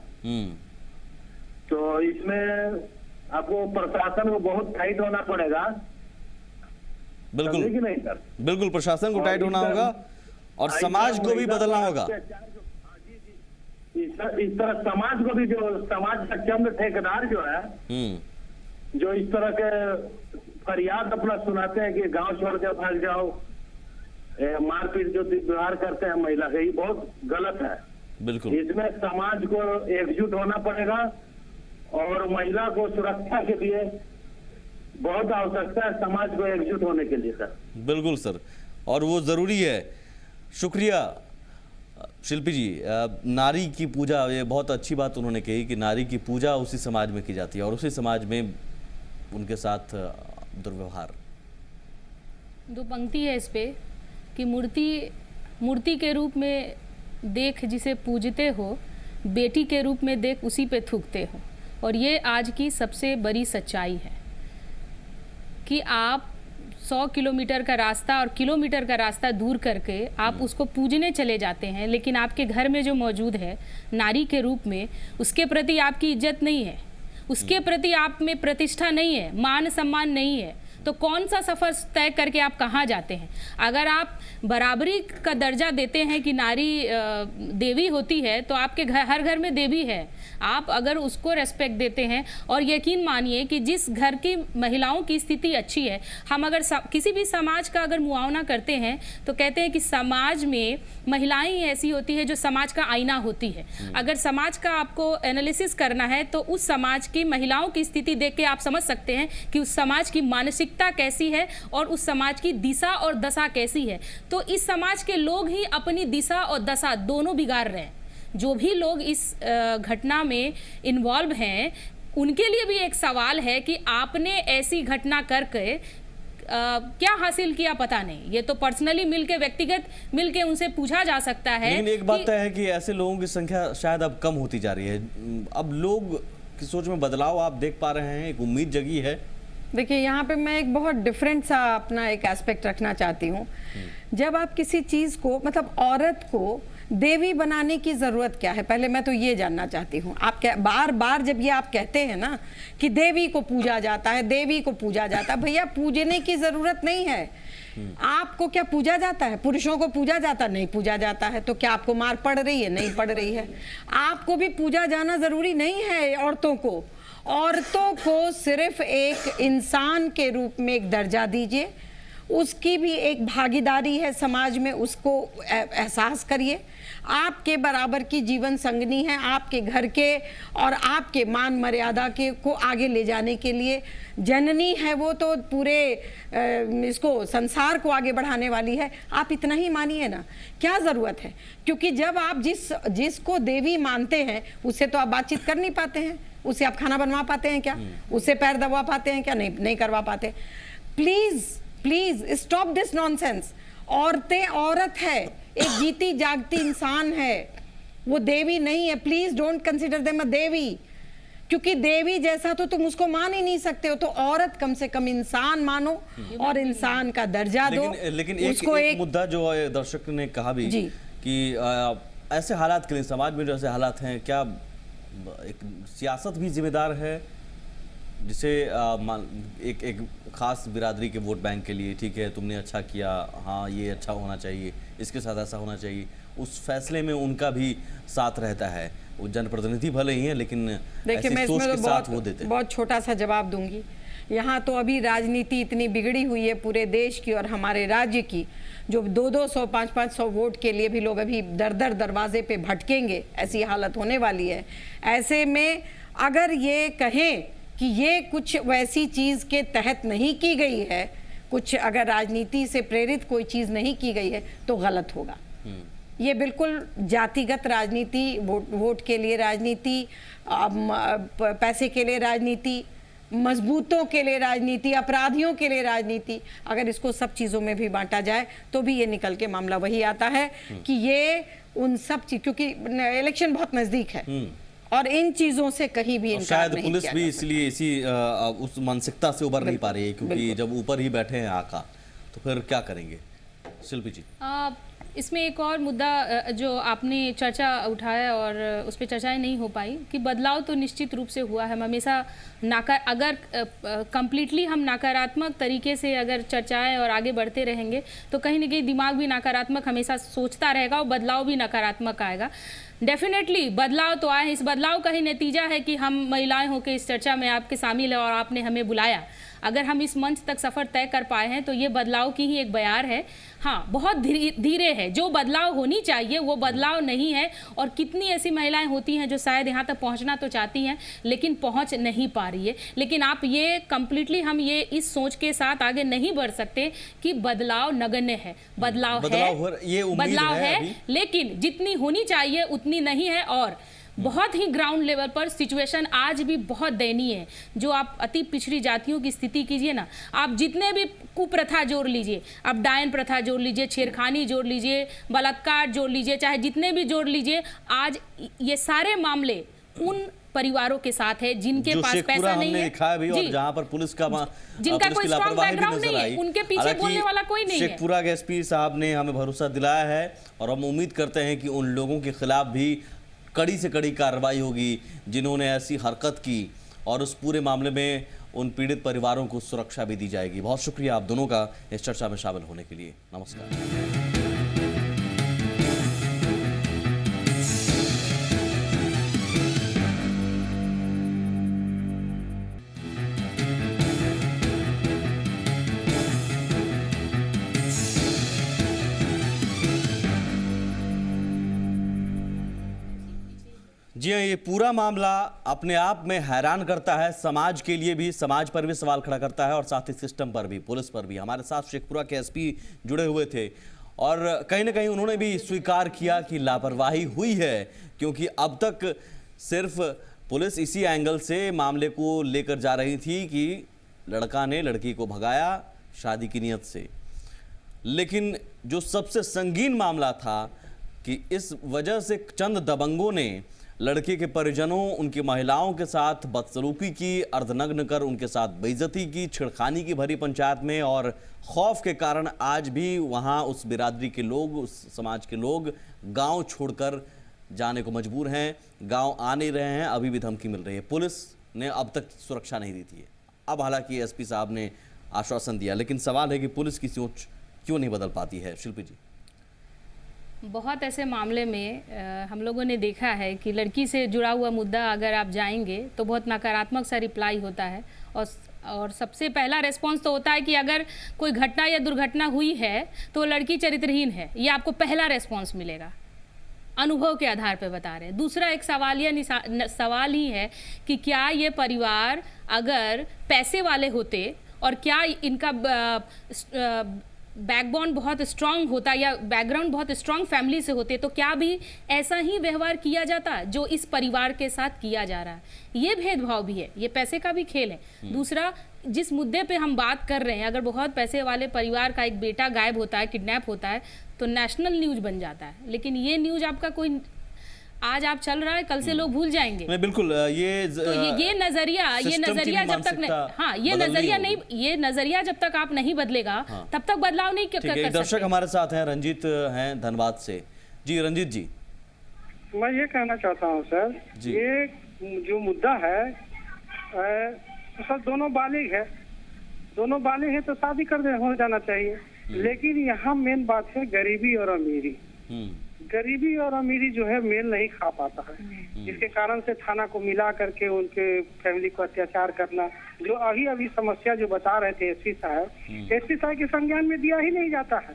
Speaker 12: तो इसमें आपको प्रशासन को बहुत टाइट होना पड़ेगा।
Speaker 1: बिल्कुल
Speaker 12: कि नहीं सर?
Speaker 1: बिल्कुल, प्रशासन को टाइट होना होगा और समाज को भी बदलना होगा।
Speaker 12: इस तरह समाज को भी, जो समाज का चंद ठेकेदार जो है, जो इस तरह के फरियाद अपना सुनाते हैं कि गांव छोड़ के भाग जाओ, मारपीट जो व्यवहार करते हैं महिला के, ये बहुत गलत है।
Speaker 1: बिल्कुल,
Speaker 12: इसमें समाज को एकजुट होना पड़ेगा और महिला को सुरक्षा के लिए बहुत आवश्यकता है समाज को एकजुट होने के लिए सर।
Speaker 1: बिल्कुल सर, और वो जरूरी है। शुक्रिया शिल्पी जी। नारी की पूजा, ये बहुत अच्छी बात उन्होंने कही कि नारी की पूजा उसी समाज में की जाती है और उसी समाज में उनके साथ दुर्व्यवहार।
Speaker 9: दो पंक्ति है इस पे कि मूर्ति के रूप में देख जिसे पूजते हो, बेटी के रूप में देख उसी पे थूकते हो। और ये आज की सबसे बड़ी सच्चाई है कि आप 100 किलोमीटर का रास्ता और किलोमीटर का रास्ता दूर करके आप उसको पूजने चले जाते हैं, लेकिन आपके घर में जो मौजूद है नारी के रूप में, उसके प्रति आपकी इज्जत नहीं है, उसके प्रति आप में प्रतिष्ठा नहीं है, मान सम्मान नहीं है, तो कौन सा सफ़र तय करके आप कहाँ जाते हैं? अगर आप बराबरी का दर्जा देते हैं कि नारी देवी होती है, तो आपके घर, हर घर में देवी है। आप अगर उसको रेस्पेक्ट देते हैं, और यकीन मानिए कि जिस घर की महिलाओं की स्थिति अच्छी है, हम अगर किसी भी समाज का अगर मुआवना करते हैं तो कहते हैं कि समाज में महिलाएं ही ऐसी होती है जो समाज का आईना होती है। अगर समाज का आपको एनालिसिस करना है तो उस समाज की महिलाओं की स्थिति देख के आप समझ सकते हैं कि उस समाज की मानसिकता कैसी है और उस समाज की दिशा और दशा कैसी है। तो इस समाज के लोग ही अपनी दिशा और दशा दोनों बिगाड़ रहे हैं। जो भी लोग इस घटना में इन्वॉल्व हैं, उनके लिए भी एक सवाल है कि आपने ऐसी घटना करके क्या हासिल किया पता नहीं। ये तो पर्सनली मिलके, व्यक्तिगत मिलके उनसे पूछा जा सकता है।
Speaker 1: लेकिन एक बात तय है कि ऐसे लोगों की संख्या शायद अब कम होती जा रही है। अब लोग की सोच में बदलाव आप देख पा रहे हैं, एक उम्मीद जगी है।
Speaker 8: देखिए, यहाँ पे मैं एक बहुत डिफरेंट सा अपना एक एस्पेक्ट रखना चाहती हूँ। जब आप किसी चीज़ को, मतलब औरत को देवी बनाने की ज़रूरत क्या है, पहले मैं तो ये जानना चाहती हूँ। आप बार बार जब ये आप कहते हैं ना कि देवी को पूजा जाता है, देवी को पूजा जाता है, भैया पूजने की ज़रूरत नहीं है। आपको क्या पूजा जाता है? पुरुषों को पूजा जाता नहीं पूजा जाता है। तो क्या आपको मार पड़ रही है? नहीं पड़ रही है। आपको भी पूजा जाना ज़रूरी नहीं है। औरतों को सिर्फ एक इंसान के रूप में एक दर्जा दीजिए, उसकी भी एक भागीदारी है समाज में, उसको एहसास करिए। आपके बराबर की जीवन संगनी है, आपके घर के और आपके मान मर्यादा के को आगे ले जाने के लिए जननी है। वो तो पूरे इसको संसार को आगे बढ़ाने वाली है। आप इतना ही मानिए ना, क्या ज़रूरत है? क्योंकि जब आप जिसको देवी मानते हैं उससे तो आप बातचीत कर नहीं पाते हैं, उससे आप खाना बनवा पाते हैं क्या? उससे पैर दबा पाते हैं क्या? नहीं करवा पाते। Please stop this nonsense. औरतें औरत है, एक जीती जागती इंसान है, वो देवी नहीं है। Please don't consider them a devi, क्योंकि देवी जैसा तो तुम उसको मान ही नहीं सकते हो। तो औरत कम से कम इंसान मानो और इंसान का दर्जा दो।
Speaker 1: लेकिन एक मुद्दा जो दर्शक ने कहा भी कि ऐसे हालात के लिए, समाज में जो ऐसे हालात हैं, क्या एक सियासत भी जिम्मेदार है? जिसे एक खास बिरादरी के वोट बैंक के लिए, ठीक है तुमने अच्छा किया, हाँ ये अच्छा होना चाहिए, इसके साथ ऐसा होना चाहिए, उस फैसले में उनका भी साथ रहता है। वो जनप्रतिनिधि भले ही हैं, लेकिन
Speaker 8: देखिए, मैं
Speaker 1: सोच
Speaker 8: इसमें
Speaker 1: के साथ वो देते हैं।
Speaker 8: बहुत छोटा सा जवाब दूंगी। यहाँ तो अभी राजनीति इतनी बिगड़ी हुई है पूरे देश की और हमारे राज्य की, जो 200-200, 500-500 वोट के लिए भी लोग अभी दर दरवाजे पे भटकेंगे, ऐसी हालत होने वाली है। ऐसे में अगर ये कहें कि ये कुछ वैसी चीज़ के तहत नहीं की गई है, कुछ अगर राजनीति से प्रेरित कोई चीज़ नहीं की गई है, तो गलत होगा। ये बिल्कुल जातिगत राजनीति, वोट के लिए राजनीति, पैसे के लिए राजनीति, मजबूतों के लिए राजनीति, अपराधियों के लिए राजनीति, अगर इसको सब चीज़ों में भी बांटा जाए तो भी ये निकल के मामला वही आता है कि ये उन सब चीज, क्योंकि इलेक्शन बहुत नज़दीक है और इन चीजों से कहीं भी इनकार नहीं
Speaker 1: पुलिस भी इसलिए इसी उस मानसिकता से उबर नहीं पा रही है, क्योंकि जब ऊपर ही बैठे हैं आका, तो फिर क्या करेंगे? शिल्पी जी,
Speaker 9: इसमें एक और मुद्दा जो आपने चर्चा उठाया और उस पर चर्चाएं नहीं हो पाई कि बदलाव तो निश्चित रूप से हुआ है। हम हमेशा अगर कंप्लीटली हम नकारात्मक तरीके से अगर चर्चाएं और आगे बढ़ते रहेंगे तो कहीं ना कहीं दिमाग भी नकारात्मक हमेशा सोचता रहेगा और बदलाव भी नकारात्मक आएगा। डेफिनेटली बदलाव तो आए। इस बदलाव का ही नतीजा है कि हम महिलाएं होकर इस चर्चा में आपके शामिल है और आपने हमें बुलाया। अगर हम इस मंच तक सफ़र तय कर पाए हैं तो ये बदलाव की ही एक बयार है। हाँ, बहुत धीरे है। जो बदलाव होनी चाहिए वो बदलाव नहीं है। और कितनी ऐसी महिलाएं होती हैं जो शायद यहाँ तक पहुँचना तो चाहती हैं लेकिन पहुँच नहीं पा रही है। लेकिन आप ये कंप्लीटली हम ये इस सोच के साथ आगे नहीं बढ़ सकते कि बदलाव नगण्य है। बदलाव है लेकिन जितनी होनी चाहिए उतनी नहीं है और बहुत ही ग्राउंड लेवल पर सिचुएशन आज भी बहुत दयनीय है। जो आप अति पिछड़ी जातियों की स्थिति कीजिए ना, आप जितने भी कुप्रथा जोड़ लीजिए, आप डायन प्रथा जोड़ लीजिए, छेड़खानी जोड़ लीजिए, बलात्कार जोड़ लीजिए, चाहे जितने भी जोड़ लीजिए, आज ये सारे मामले उन परिवारों के साथ है जिनके पास पैसा नहीं है
Speaker 1: भी, और जहां पर पुलिस का
Speaker 9: जिनका कोई स्ट्रॉन्ग बैकग्राउंड नहीं है, उनके पीछे बोलने वाला कोई नहीं है।
Speaker 1: शेखपुरा के एसपी साहब ने हमें भरोसा दिलाया है और हम उम्मीद करते हैं कि उन लोगों के खिलाफ भी कड़ी से कड़ी कार्रवाई होगी जिन्होंने ऐसी हरकत की, और उस पूरे मामले में उन पीड़ित परिवारों को सुरक्षा भी दी जाएगी। बहुत शुक्रिया आप दोनों का इस चर्चा में शामिल होने के लिए। नमस्कार। जी हाँ, ये पूरा मामला अपने आप में हैरान करता है, समाज के लिए भी, समाज पर भी सवाल खड़ा करता है और साथ ही सिस्टम पर भी, पुलिस पर भी। हमारे साथ शेखपुरा के एसपी जुड़े हुए थे और कहीं ना कहीं उन्होंने भी स्वीकार किया कि लापरवाही हुई है, क्योंकि अब तक सिर्फ पुलिस इसी एंगल से मामले को लेकर जा रही थी कि लड़का ने लड़की को भगाया शादी की नीयत से, लेकिन जो सबसे संगीन मामला था कि इस वजह से चंद दबंगों ने लड़के के परिजनों, उनकी महिलाओं के साथ बदसलूकी की, अर्धनग्न कर उनके साथ बेइज्जती की, छिड़खानी की भरी पंचायत में, और खौफ के कारण आज भी वहां उस बिरादरी के लोग, उस समाज के लोग गांव छोड़कर जाने को मजबूर हैं, गांव आ नहीं रहे हैं। अभी भी धमकी मिल रही है। पुलिस ने अब तक सुरक्षा नहीं दी थी। अब हालांकि एसपी साहब ने आश्वासन दिया, लेकिन सवाल है कि पुलिस की सोच क्यों नहीं बदल पाती है। शिल्पी जी,
Speaker 9: बहुत ऐसे मामले में हम लोगों ने देखा है कि लड़की से जुड़ा हुआ मुद्दा अगर आप जाएंगे तो बहुत नकारात्मक सा रिप्लाई होता है, और सबसे पहला रिस्पांस तो होता है कि अगर कोई घटना या दुर्घटना हुई है तो लड़की चरित्रहीन है, ये आपको पहला रिस्पांस मिलेगा, अनुभव के आधार पर बता रहे हैं। दूसरा एक सवाल ही है कि क्या ये परिवार अगर पैसे वाले होते और क्या इनका बैकबोन बहुत स्ट्रांग होता या बैकग्राउंड बहुत स्ट्रांग फैमिली से होते तो क्या भी ऐसा ही व्यवहार किया जाता जो इस परिवार के साथ किया जा रहा है। ये भेदभाव भी है, ये पैसे का भी खेल है। दूसरा, जिस मुद्दे पे हम बात कर रहे हैं, अगर बहुत पैसे वाले परिवार का एक बेटा गायब होता है, किडनैप होता है, तो नेशनल न्यूज बन जाता है। लेकिन ये न्यूज आपका कोई आज आप चल रहा है, कल से लोग भूल जाएंगे।
Speaker 1: मैं बिल्कुल
Speaker 9: ये नजरिया जब तक ये नजरिया जब तक आप नहीं बदलेगा, तब तक बदलाव नहीं कर सकते।
Speaker 1: दर्शक हमारे साथ हैं, रंजीत हैं धनबाद से। जी रंजीत जी,
Speaker 13: मैं ये कहना चाहता हूँ सर, ये जो मुद्दा है सर, दोनों बालिग है तो शादी कर दे हो जाना चाहिए। लेकिन यहाँ मेन बात है गरीबी और अमीरी। गरीबी और अमीरी जो है मेल नहीं खा पाता है, जिसके कारण से थाना को मिला करके उनके फैमिली को अत्याचार करना, जो अभी समस्या जो बता रहे थे एसपी साहब के संज्ञान में दिया ही नहीं जाता है।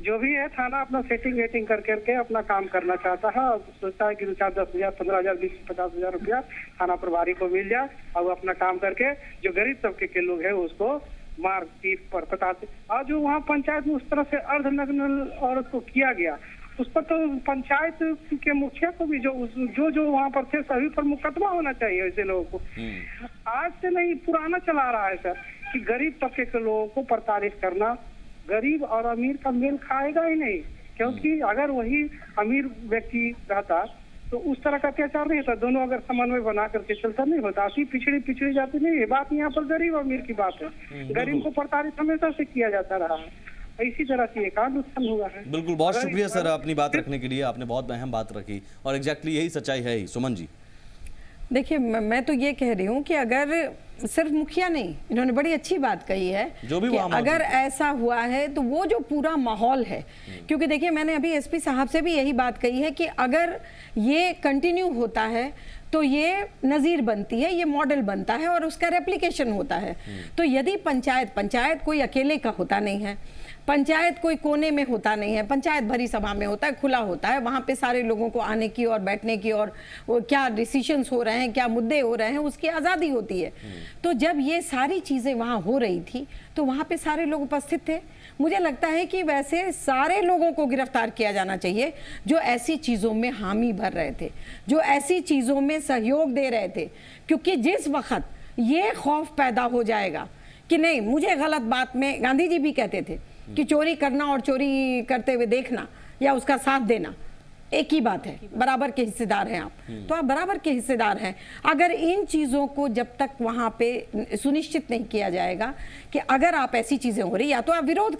Speaker 13: जो भी है थाना अपना सेटिंग वेटिंग करके अपना काम करना चाहता है और सोचता है कि 10,000, 15,000, 20,000-50,000 रुपया थाना प्रभारी को मिल जाए और वो अपना काम करके जो गरीब तबके के लोग हैं उसको मार पीट पर बताते। और जो वहाँ पंचायत में उस तरह से अर्धनग्न औरत को किया गया, उस पर तो पंचायत के मुखिया को भी जो वहाँ पर थे सभी पर मुकदमा होना चाहिए ऐसे लोगों को। आज से नहीं, पुराना चला रहा है सर कि गरीब तबके के लोगों को प्रताड़ित करना। गरीब और अमीर का मेल खाएगा ही नहीं, क्योंकि अगर वही अमीर व्यक्ति रहता तो उस तरह का अत्याचार नहीं होता। दोनों अगर समन्वय बना करके चलता नहीं होता। ऐसी पिछड़ी जाती नहीं है। बात यहाँ पर गरीब अमीर की बात है। गरीब को प्रताड़ित हमेशा से किया जाता रहा है, इसी तरह से एक कांड उत्पन्न हुआ है।
Speaker 1: बिल्कुल, बहुत शुक्रिया सर अपनी बात रखने के लिए। आपने बहुत अहम बात रखी और एग्जैक्टली यही सच्चाई है ही। सुमन जी,
Speaker 8: देखिए मैं तो ये कह रही हूँ कि अगर सिर्फ मुखिया नहीं, इन्होंने बड़ी अच्छी बात कही है
Speaker 1: जो भी
Speaker 8: कि अगर ऐसा हुआ है तो वो जो पूरा माहौल है, क्योंकि देखिए मैंने अभी एसपी साहब से भी यही बात कही है कि अगर ये कंटिन्यू होता है तो ये नज़ीर बनती है, ये मॉडल बनता है और उसका रेप्लिकेशन होता है। तो यदि पंचायत कोई अकेले का होता नहीं है, पंचायत कोई कोने में होता नहीं है, पंचायत भरी सभा में होता है, खुला होता है, वहाँ पे सारे लोगों को आने की और बैठने की और वो क्या डिसीजंस हो रहे हैं, क्या मुद्दे हो रहे हैं, उसकी आज़ादी होती है। तो जब ये सारी चीज़ें वहाँ हो रही थी तो वहाँ पे सारे लोग उपस्थित थे। मुझे लगता है कि वैसे सारे लोगों को गिरफ्तार किया जाना चाहिए जो ऐसी चीज़ों में हामी भर रहे थे, जो ऐसी चीज़ों में सहयोग दे रहे थे। क्योंकि जिस वक्त ये खौफ पैदा हो जाएगा कि नहीं, मुझे गलत बात में, गांधी जी भी कहते थे कि चोरी करना और चोरी करते हुए देखना या उसका साथ देना एक ही बात है, बराबर के हिस्सेदार हैं आप। तो आप बराबर के हिस्सेदार हैं। अगर इन चीज़ों को जब तक वहाँ पे सुनिश्चित नहीं किया जाएगा कि अगर आप ऐसी चीज़ें हो रही, या तो आप विरोध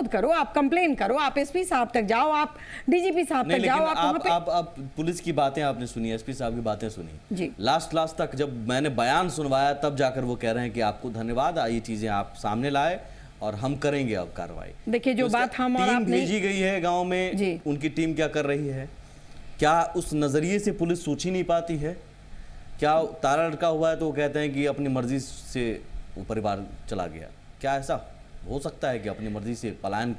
Speaker 8: करो, आप कंप्लेन करो, आप एसपी साहब तक जाओ, आप डीजीपी साहब तक जाओ।
Speaker 1: आप पुलिस की बातें आपने सुनी, एसपी साहब की बातें सुनी जी। लास्ट तक जब मैंने बयान सुनवाया तब जाकर वो कह रहे हैं कि आपको धन्यवाद, ये चीजें आप सामने लाए और हम करेंगे अब कार्रवाई।
Speaker 8: देखिए जो बात हम और
Speaker 1: टीम भेजी गई है गांव में, उनकी टीम क्या कर रही है? क्या उस नजरिए से पुलिस सोच ही नहीं पाती है? क्या ताला लटका हुआ है तो वो कहते हैं कि अपनी मर्जी से वो परिवार चला गया? क्या ऐसा हो सकता है कि अपनी मर्जी से पलायन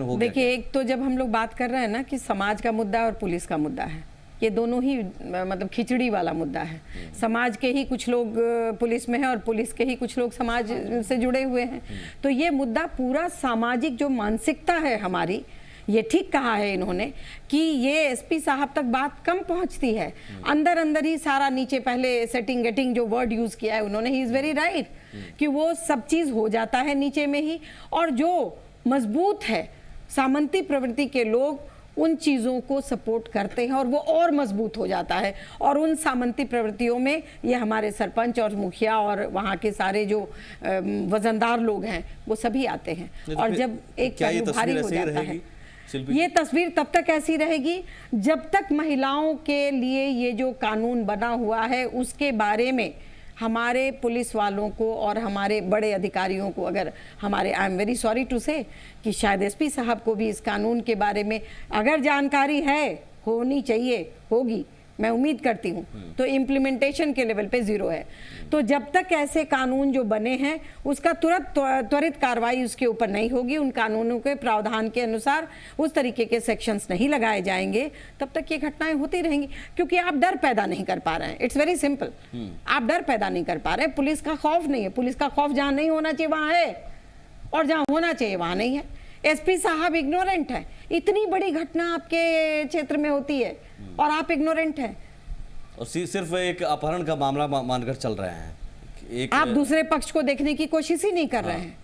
Speaker 1: हो गया?
Speaker 8: देखिए, एक तो जब हम लोग बात कर रहे हैं ना कि समाज का मुद्दा और पुलिस का मुद्दा है, ये दोनों ही मतलब खिचड़ी वाला मुद्दा है। समाज के ही कुछ लोग पुलिस में हैं और पुलिस के ही कुछ लोग समाज से जुड़े हुए हैं। तो ये मुद्दा पूरा सामाजिक जो मानसिकता है हमारी ये ठीक कहा है इन्होंने कि ये एसपी साहब तक बात कम पहुंचती है, अंदर अंदर ही सारा, नीचे पहले सेटिंग गेटिंग जो वर्ड यूज किया है उन्होंने, ही इज वेरी राइट कि वो सब चीज हो जाता है नीचे में ही। और जो मजबूत है सामंती प्रवृत्ति के लोग उन चीज़ों को सपोर्ट करते हैं और वो और मजबूत हो जाता है। और उन सामंती प्रवृत्तियों में ये हमारे सरपंच और मुखिया और वहाँ के सारे जो वजनदार लोग हैं वो सभी आते हैं। और जब एक पहलू भारी हो जाता है, ये तस्वीर तब तक ऐसी रहेगी जब तक महिलाओं के लिए ये जो कानून बना हुआ है उसके बारे में हमारे पुलिस वालों को और हमारे बड़े अधिकारियों को, अगर हमारे, I am very sorry to say कि शायद एसपी साहब को भी इस कानून के बारे में अगर जानकारी है, होनी चाहिए, होगी, मैं उम्मीद करती हूँ, तो इम्प्लीमेंटेशन के लेवल पे जीरो है। तो जब तक ऐसे कानून जो बने हैं उसका तुरंत त्वरित कार्रवाई उसके ऊपर नहीं होगी, उन कानूनों के प्रावधान के अनुसार उस तरीके के सेक्शंस नहीं लगाए जाएंगे, तब तक ये घटनाएं होती रहेंगी। क्योंकि आप डर पैदा नहीं कर पा रहे हैं, इट्स वेरी सिंपल, आप डर पैदा नहीं कर पा रहे हैं। पुलिस का खौफ नहीं है, पुलिस का खौफ जहाँ नहीं होना चाहिए वहाँ है और जहाँ होना चाहिए वहाँ नहीं है। एसपी साहब इग्नोरेंट है, इतनी बड़ी घटना आपके क्षेत्र में होती है और आप इग्नोरेंट हैं
Speaker 1: और सिर्फ एक अपहरण का मामला मानकर चल रहे हैं।
Speaker 8: आप दूसरे पक्ष को देखने की कोशिश ही नहीं कर रहे हैं।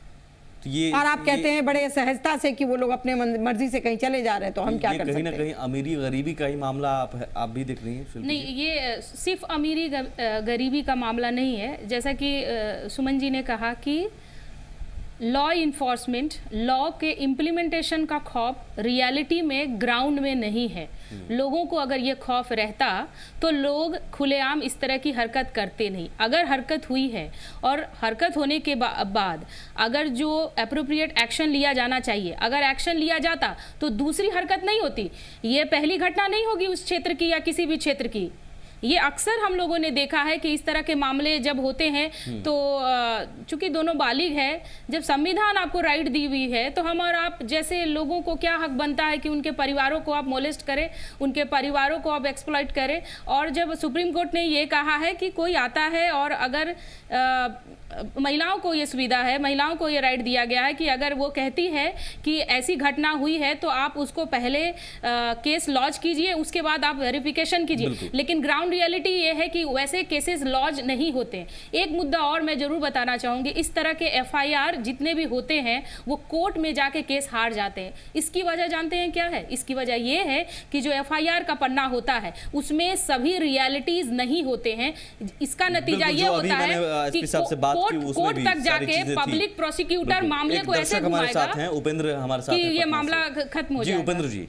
Speaker 1: तो ये
Speaker 8: और आप कहते हैं बड़े सहजता से कि वो लोग अपने मर्जी से कहीं चले जा रहे हैं, तो हम क्या कर सकते हैं?
Speaker 1: कहीं ना कहीं अमीरी गरीबी का ही मामला आप भी देख रही हैं?
Speaker 9: नहीं, ये सिर्फ अमीरी गरीबी का मामला नहीं है। जैसा कि सुमन जी ने कहा कि लॉ इन्फोर्समेंट, लॉ के इम्प्लीमेंटेशन का खौफ रियलिटी में ग्राउंड में नहीं है। लोगों को अगर ये खौफ रहता तो लोग खुलेआम इस तरह की हरकत करते नहीं। अगर हरकत हुई है और हरकत होने के बाद अगर जो एप्रोप्रिएट एक्शन लिया जाना चाहिए, अगर एक्शन लिया जाता तो दूसरी हरकत नहीं होती। ये पहली घटना नहीं होगी उस क्षेत्र की या किसी भी क्षेत्र की। ये अक्सर हम लोगों ने देखा है कि इस तरह के मामले जब होते हैं तो चूंकि दोनों बालिग है, जब संविधान आपको राइट दी हुई है तो हम और आप जैसे लोगों को क्या हक बनता है कि उनके परिवारों को आप मोलेस्ट करें, उनके परिवारों को आप एक्सप्लॉइट करें। और जब सुप्रीम कोर्ट ने ये कहा है कि कोई आता है और अगर महिलाओं को ये सुविधा है, महिलाओं को ये राइट दिया गया है कि अगर वो कहती है कि ऐसी घटना हुई है तो आप उसको पहले केस लॉन्च कीजिए, उसके बाद आप वेरिफिकेशन कीजिए। लेकिन ग्राउंड रियलिटी ये है कि वैसे केसेस लॉन्च नहीं होते। एक मुद्दा और मैं जरूर बताना चाहूँगी, इस तरह के FIR जितने भी होते हैं वो कोर्ट में जाके केस हार जाते हैं। इसकी वजह जानते हैं क्या है? इसकी वजह ये है कि जो FIR का पन्ना होता है उसमें सभी रियलिटीज नहीं होते हैं। इसका नतीजा ये होता है कि कोर्ट तक जाके पब्लिक प्रोसिक्यूटर मामले को ऐसे घुमाएगा।
Speaker 1: उपेंद्र हमारे साथ
Speaker 9: कि ये मामला खत्म हो जाएगा।
Speaker 1: उपेंद्र जी,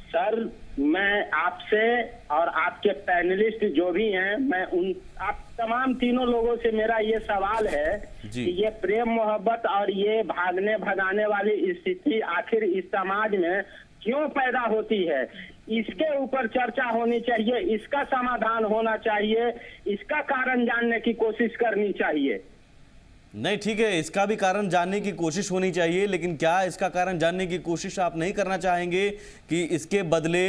Speaker 12: सर मैं आपसे और आपके पैनलिस्ट जो भी हैं, मैं उन आप तमाम तीनों लोगों से मेरा ये सवाल है कि ये प्रेम मोहब्बत और ये भागने भगाने वाली स्थिति आखिर इस समाज में क्यों पैदा होती है? इसके ऊपर चर्चा होनी चाहिए, इसका समाधान होना चाहिए, इसका कारण जानने की कोशिश करनी चाहिए।
Speaker 1: नहीं ठीक है, इसका भी कारण जानने की कोशिश होनी चाहिए, लेकिन क्या इसका कारण जानने की कोशिश आप नहीं करना चाहेंगे कि इसके बदले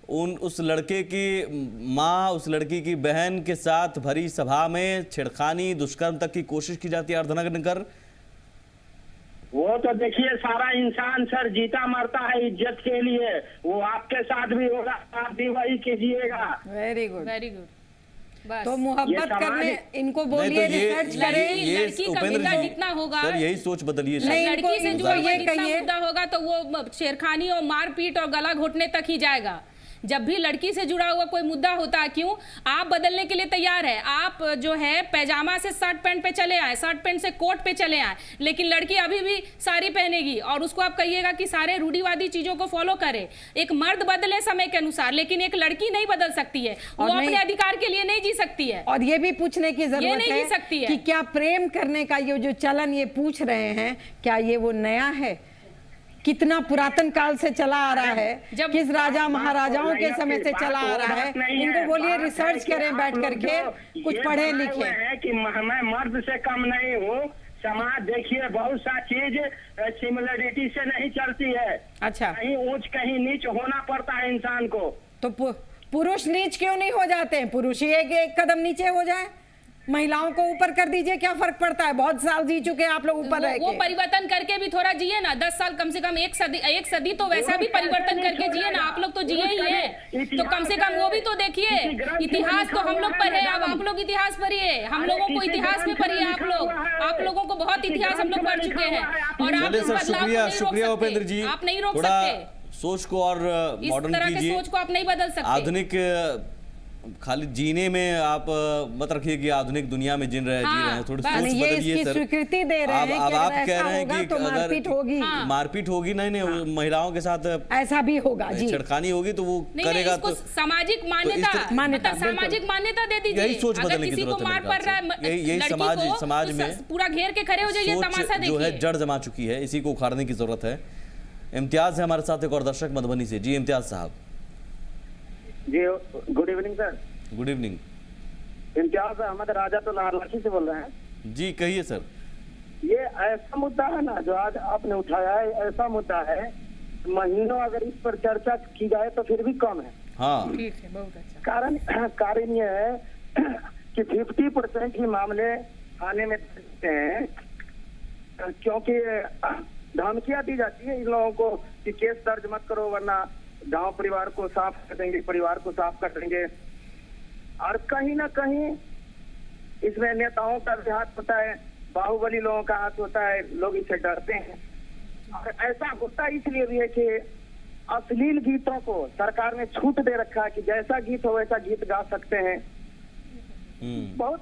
Speaker 1: उस लड़के की माँ, उस लड़की की बहन के साथ भरी सभा में छेड़खानी, दुष्कर्म तक की कोशिश की जाती है अर्धनग्न कर?
Speaker 12: वो तो देखिए, सारा इंसान सर जीता मरता है इज्जत के लिए। वो आपके साथ भी होगा, आप भी वही कीजिएगा।
Speaker 8: Very good,
Speaker 9: very good.
Speaker 8: तो मोहब्बत करने इनको बोलिए, रिसर्च करें।
Speaker 9: लड़की का मुद्दा जितना होगा,
Speaker 1: सर यही सोच बदलिए।
Speaker 9: लड़की से जुड़ा हुआ जितना मुद्दा होगा तो वो छेड़खानी और मारपीट और गला घोटने तक ही जाएगा। जब भी लड़की से जुड़ा हुआ कोई मुद्दा होता है, क्यों आप बदलने के लिए तैयार है? आप जो है पैजामा से शर्ट पैंट पे चले आए, शर्ट पैंट से कोट पे चले आए, लेकिन लड़की अभी भी साड़ी पहनेगी और उसको आप कहिएगा कि सारे रूढ़िवादी चीजों को फॉलो करे। एक मर्द बदले समय के अनुसार, लेकिन एक लड़की नहीं बदल सकती है। वो अपने अधिकार के लिए नहीं जी सकती है।
Speaker 8: और ये भी पूछने की जरूरत
Speaker 9: नहीं जी सकती है
Speaker 8: कि क्या प्रेम करने का ये जो चलन ये पूछ रहे हैं, क्या ये वो नया है? कितना पुरातन काल से चला आ रहा है, किस राजा महाराजाओं के समय से चला आ रहा है। इनको बोलिए रिसर्च करें बैठ करके, कुछ पढ़े लिखे।
Speaker 12: कि मैं मर्द से कम नहीं हूँ। समाज देखिए बहुत सा चीज सिमिलरिटी से नहीं चलती है।
Speaker 8: अच्छा,
Speaker 12: कहीं ऊंच कहीं नीच होना पड़ता है इंसान को।
Speaker 8: तो पुरुष नीच क्यों नहीं हो जाते हैं? पुरुष ही एक कदम नीचे हो जाए। महिलाओं को ऊपर कर दीजिए, क्या फर्क पड़ता है? बहुत साल जी चुके हैं आप लोग ऊपर रह
Speaker 9: वो
Speaker 8: के।
Speaker 9: परिवर्तन करके भी थोड़ा जिए ना, 10 साल कम से कम, एक सदी तो वैसा भी परिवर्तन करके जिए ना। आप लोग तो जिए ही हैं, तो कम से कम वो भी तो देखिए। इतिहास तो हम लोग पढ़े, अब आप लोग इतिहास पढ़िए। हम लोगों को इतिहास में पढ़िए आप लोगों को बहुत इतिहास हम लोग पढ़ चुके हैं। और आप
Speaker 1: चलिए सर, शुक्रिया शुक्रिया उपेंद्र जी।
Speaker 9: आप नहीं रोक
Speaker 1: थोड़ा
Speaker 9: सकते
Speaker 1: सोच को और मॉडर्न
Speaker 9: इस तरह के
Speaker 1: कीजिए।
Speaker 9: सोच को आप नहीं बदल सकते।
Speaker 1: आधुनिक खाली जीने में आप मत रखिए कि आधुनिक दुनिया में जी रहे हैं, थोड़ी सोच बदलिए सर।
Speaker 8: स्वीकृति दे रहे हैं
Speaker 1: अब
Speaker 8: कि
Speaker 1: आप
Speaker 8: अगर
Speaker 1: कह
Speaker 8: ऐसा
Speaker 1: रहे हैं
Speaker 8: होगा
Speaker 1: कि
Speaker 8: तो मारपीट होगी।
Speaker 1: मारपीट होगी, नहीं महिलाओं के साथ
Speaker 8: ऐसा भी होगा जी,
Speaker 1: छेड़खानी होगी तो वो
Speaker 9: नहीं,
Speaker 1: करेगा।
Speaker 9: इसको
Speaker 1: तो
Speaker 9: सामाजिक मान्यता सामाजिक मान्यता दे दीजिए।
Speaker 1: यही सोच
Speaker 9: अगर
Speaker 1: बदलने की
Speaker 9: किसी को
Speaker 1: जरूरत है
Speaker 9: मार
Speaker 1: मेरे
Speaker 9: पड़ रहा
Speaker 1: ख्याल
Speaker 9: है,
Speaker 1: से। यही
Speaker 9: लड़की को,
Speaker 1: समाज
Speaker 9: तो
Speaker 1: में
Speaker 9: पूरा घेर के खड़े हो जाइए, तमाशा
Speaker 1: सोच जो है
Speaker 9: देखिए।
Speaker 1: जड़ जमा चुकी है, इसी को उखाड़ने की जरूरत है। इम्तियाज है हमारे साथ, एक और दर्शक मधुबनी से। जी इम्तियाज साहब।
Speaker 12: जी good evening sir.
Speaker 1: Good evening.
Speaker 12: Imtiaz Ahmed Raja तो नाराजी से बोल रहे हैं।
Speaker 1: जी कहिए सर।
Speaker 12: ये ऐसा मुद्दा है ना जो आज आपने उठाया है, ऐसा मुद्दा है महीनों अगर इस पर चर्चा की जाए तो फिर भी कम है।
Speaker 1: हाँ
Speaker 9: ठीक है, बहुत अच्छा।
Speaker 12: कारण ये है कि 50% ही मामले थाने में रहते हैं, क्योंकि धमकियां दी जाती है इन लोगों को कि केस दर्ज मत करो वरना गांव परिवार को साफ कर देंगे, परिवार को साफ कर देंगे। और कहीं ना कहीं इसमें नेताओं का भी हाथ होता है, बाहुबली लोगों का हाथ होता है, लोग इससे डरते हैं। और ऐसा होता इसलिए भी है कि अश्लील गीतों को सरकार ने छूट दे रखा है कि जैसा गीत हो वैसा गीत गा सकते हैं। बहुत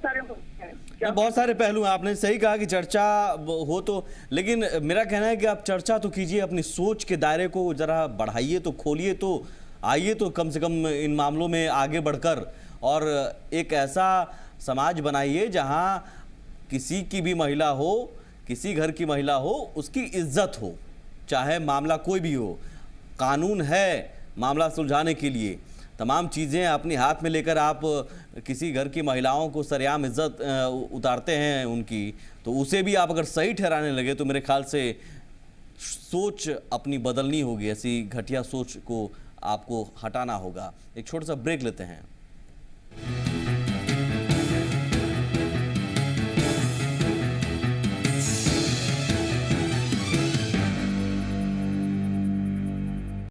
Speaker 1: सारे पहलू हैं। आपने सही कहा कि चर्चा हो तो, लेकिन मेरा कहना है कि आप चर्चा तो कीजिए, अपनी सोच के दायरे को जरा बढ़ाइए, तो खोलिए, तो आइए तो कम से कम इन मामलों में आगे बढ़कर और एक ऐसा समाज बनाइए जहां किसी की भी महिला हो, किसी घर की महिला हो, उसकी इज्जत हो, चाहे मामला कोई भी हो। कानून है मामला सुलझाने के लिए, तमाम चीज़ें अपने हाथ में लेकर आप किसी घर की महिलाओं को सरेआम इज्जत उतारते हैं उनकी, तो उसे भी आप अगर सही ठहराने लगे तो मेरे ख्याल से सोच अपनी बदलनी होगी। ऐसी घटिया सोच को आपको हटाना होगा। एक छोटा सा ब्रेक लेते हैं।